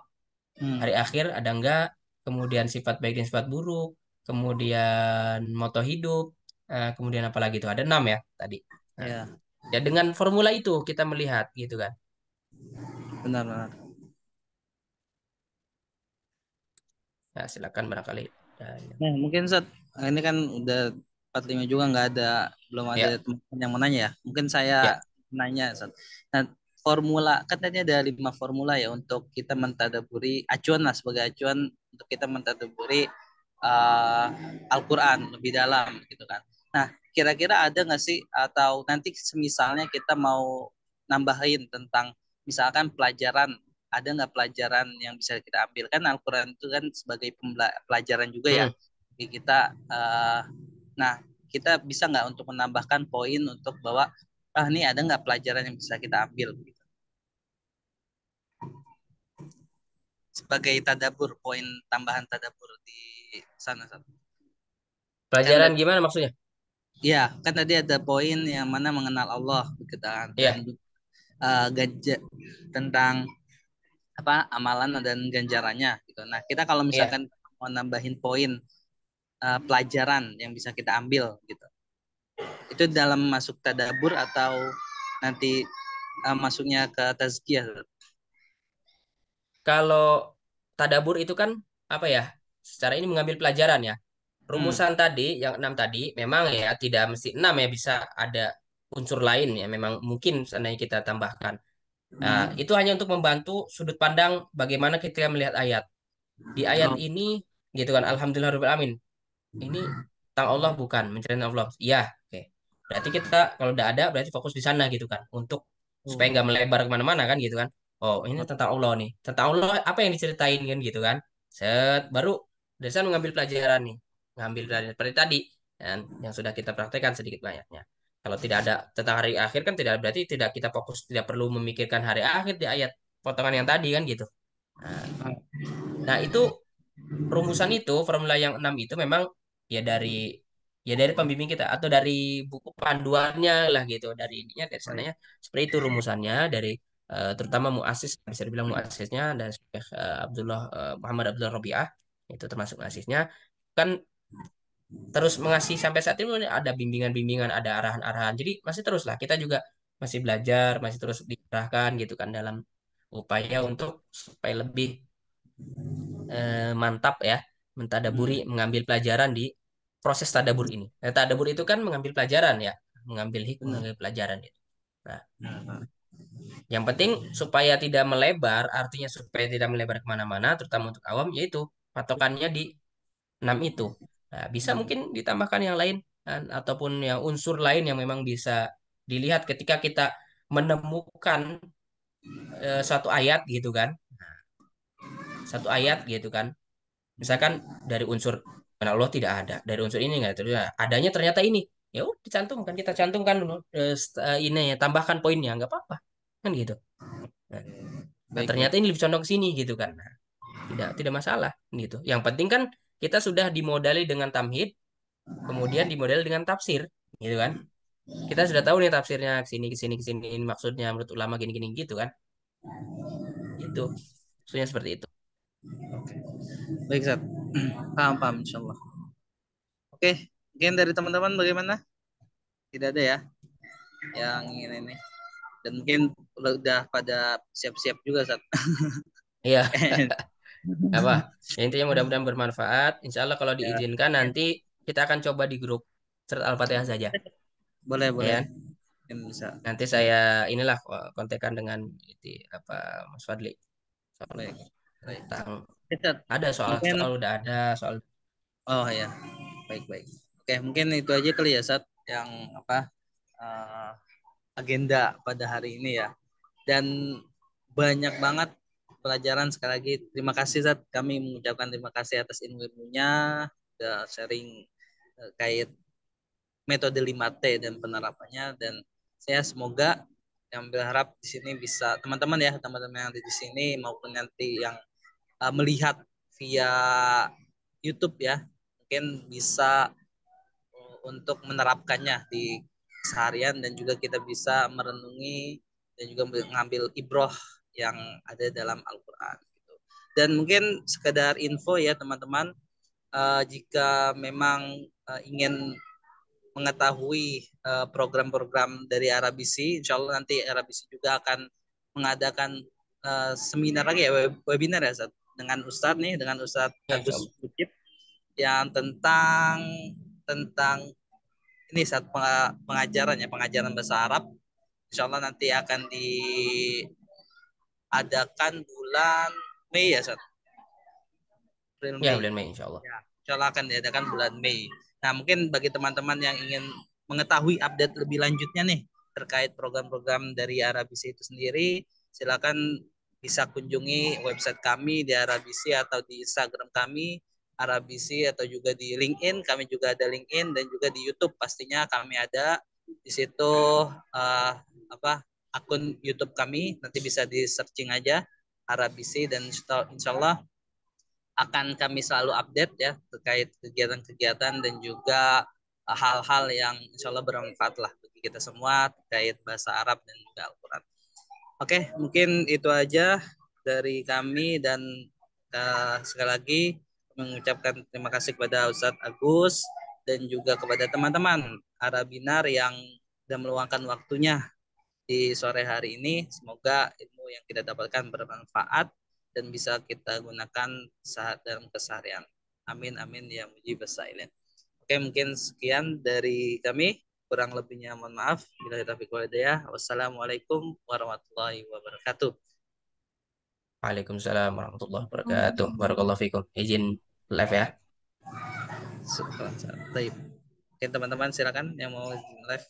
S1: Hmm.
S2: hari akhir ada enggak, kemudian sifat baik dan sifat buruk, kemudian moto hidup, kemudian apa lagi itu ada 6 ya tadi. Nah,
S1: Ya,
S2: ya dengan formula itu kita melihat gitu kan.
S1: benar-benar.
S2: Nah, silakan barangkali. Ya,
S1: Nah, mungkin Sat, ini kan udah 45 juga nggak ada, belum ada
S2: ya,
S1: teman yang mau nanya ya. Mungkin saya
S2: ya.
S1: nanya Sat. Nah, formula kan tadi ada 5 formula ya untuk kita mentadaburi acuan lah sebagai acuan untuk kita mentadaburi uh, Al-Quran lebih dalam gitu kan. Nah, kira-kira ada nggak sih atau nanti semisalnya kita mau nambahin tentang misalkan pelajaran, ada nggak pelajaran yang bisa kita ambil kan Al-Quran itu kan sebagai pelajaran juga ya
S2: Hmm.
S1: bagi kita. Nah, kita bisa nggak untuk menambahkan poin untuk bahwa ini ada nggak pelajaran yang bisa kita ambil gitu. Sebagai tadabur, poin tambahan tadabur di sana. Kan
S2: Pelajaran gimana maksudnya?
S1: ya, kan tadi ada poin yang mana mengenal Allah gitu kan, dan
S2: Iya,
S1: ganja tentang apa amalan dan ganjarannya gitu. Nah, kita kalau
S2: iya.
S1: misalkan mau nambahin poin pelajaran yang bisa kita ambil gitu. Itu dalam masuk tadabur atau nanti masuknya ke tazkiyah.
S2: Kalau tadabur itu kan apa ya? Secara ini mengambil pelajaran ya.
S1: Hmm.
S2: Rumusan tadi yang 6 tadi memang ya tidak mesti 6 ya, bisa ada unsur lain ya, memang mungkin seandainya kita tambahkan. Nah,
S1: Hmm.
S2: itu hanya untuk membantu sudut pandang bagaimana kita melihat ayat. Di ayat
S1: Oh.
S2: ini gitu kan, Alhamdulillahirabbil alamin. Ini tentang Allah bukan, mencari Allah. Iya, oke. Berarti kita kalau udah ada berarti fokus di sana gitu kan, untuk supaya
S1: Oh.
S2: nggak melebar kemana-mana kan gitu kan. Oh, ini tentang Allah nih. Tentang Allah apa yang diceritain kan gitu kan. Set, baru dari sana mengambil pelajaran nih. Ngambil pelajaran seperti tadi dan yang sudah kita praktekkan sedikit banyaknya. Kalau tidak ada tentang hari akhir kan tidak, berarti tidak kita fokus, tidak perlu memikirkan hari akhir di ayat potongan yang tadi kan gitu. Nah, nah, itu rumusan itu, formula yang 6 itu memang ya dari pembimbing kita atau dari buku panduannya lah gitu, dari ininya dari
S1: Baik.
S2: sananya seperti itu rumusannya, dari terutama muassis, bisa dibilang muassisnya, dan Syekh Muhammad Abdullah Rabi'ah itu termasuk muassisnya kan, terus mengasih sampai saat ini ada bimbingan-bimbingan, ada arahan-arahan, jadi masih terus lah kita juga masih belajar, masih terus diarahkan gitu kan dalam upaya untuk supaya lebih mantap ya, mentadaburi,
S1: Hmm.
S2: mengambil pelajaran di proses tadabur ini. Nah, tadabur itu kan mengambil pelajaran ya, mengambil hikmah,
S1: Benar.
S2: mengambil pelajaran gitu. Nah,
S1: Nah,
S2: yang penting supaya tidak melebar, artinya supaya tidak melebar kemana-mana, terutama untuk awam, yaitu patokannya di 6 itu. Nah, bisa
S1: hmm.
S2: mungkin ditambahkan yang lain kan, ataupun yang unsur lain yang memang bisa dilihat ketika kita menemukan suatu ayat gitu kan, satu ayat gitu kan. Misalkan dari unsur mana Allah tidak ada, dari unsur ini nggak terus adanya ternyata ini. Ya udah dicantumkan, kita cantumkan dulu ini ya, tambahkan poinnya nggak apa-apa. Kan gitu. Nah, nah,
S1: Baik, baik.
S2: ternyata ini lebih condong ke sini gitu kan. Nah, tidak tidak masalah gitu. Yang penting kan kita sudah dimodali dengan tamhid, kemudian dimodali dengan tafsir, gitu kan. Kita sudah tahu nih tafsirnya ke sini ke sini, ini maksudnya menurut ulama gini gini gitu kan. Itu maksudnya seperti itu.
S1: Baik, Zat. Paham, paham, insyaallah. Oke, mungkin dari teman-teman bagaimana? Tidak ada ya yang ingin ini. Dan mungkin udah pada siap-siap juga, Zat.
S2: Iya. Apa? Ya, intinya mudah-mudahan bermanfaat. Insya Allah kalau
S1: Ya,
S2: diizinkan nanti kita akan coba di grup surat Al-Fatihah saja.
S1: boleh,
S2: Ya
S1: boleh.
S2: kan?
S1: Mungkin bisa.
S2: Nanti saya inilah kontekan dengan apa Mas Fadli soal
S1: Baik, baik.
S2: tentang
S1: Oke, Zat.
S2: ada
S1: Mungkin,
S2: soal udah ada soal.
S1: oh ya, baik, baik. Oke, mungkin itu aja kali ya, Zat, yang apa eh, agenda pada hari ini ya. Dan banyak banget pelajaran sekali lagi. Terima kasih Zat. Kami mengucapkan terima kasih atas ilmu-ilmunya. udah sharing kait metode 5T dan penerapannya, dan saya semoga yang berharap di sini bisa teman-teman yang ada di sini maupun nanti yang melihat via YouTube ya, mungkin bisa untuk menerapkannya di seharian, dan juga kita bisa merenungi dan juga mengambil ibroh yang ada dalam Al-Quran gitu. Dan mungkin sekedar info ya teman-teman, jika memang ingin mengetahui program-program dari Arabisi, insya Allah nanti Arabisi juga akan mengadakan seminar lagi ya, webinar ya Ustaz, dengan Ustadz nih, dengan Ustadz
S2: Ya, insya
S1: Agus
S2: Allah.
S1: Bukit, yang tentang tentang ini saat pengajaran ya, pengajaran bahasa Arab. Insya Allah nanti akan diadakan bulan Mei ya, Ustaz. April
S2: Ya,
S1: Mei.
S2: bulan Mei insya Allah.
S1: Ya, insya Allah akan diadakan bulan Mei. Nah, mungkin bagi teman-teman yang ingin mengetahui update lebih lanjutnya nih terkait program-program dari Arabisi itu sendiri, silakan bisa kunjungi website kami di Arabisi atau di Instagram kami Arabisi, atau juga di LinkedIn. Kami juga ada LinkedIn, dan juga di YouTube pastinya kami ada di situ, uh, apa akun YouTube kami, nanti bisa di searching aja Arabisi, dan insya Allah akan kami selalu update ya terkait kegiatan-kegiatan dan juga hal-hal yang insya Allah bermanfaat lah bagi kita semua terkait bahasa Arab dan juga Al-Quran. Oke, mungkin itu aja dari kami, dan sekali lagi mengucapkan terima kasih kepada Ustadz Agus dan juga kepada teman-teman Arabinar yang sudah meluangkan waktunya di sore hari ini. Semoga ilmu yang kita dapatkan bermanfaat dan bisa kita gunakan saat dalam keseharian. Amin amin ya mujib basailin. Oke, mungkin sekian dari kami. Kurang lebihnya mohon maaf. Bila taufiq wal hidayah. Wassalamualaikum warahmatullahi wabarakatuh.
S2: Waalaikumsalam warahmatullahi wabarakatuh. Barakallahu fikum. Izin live ya.
S1: Baik. Oke teman-teman, silakan yang mau live.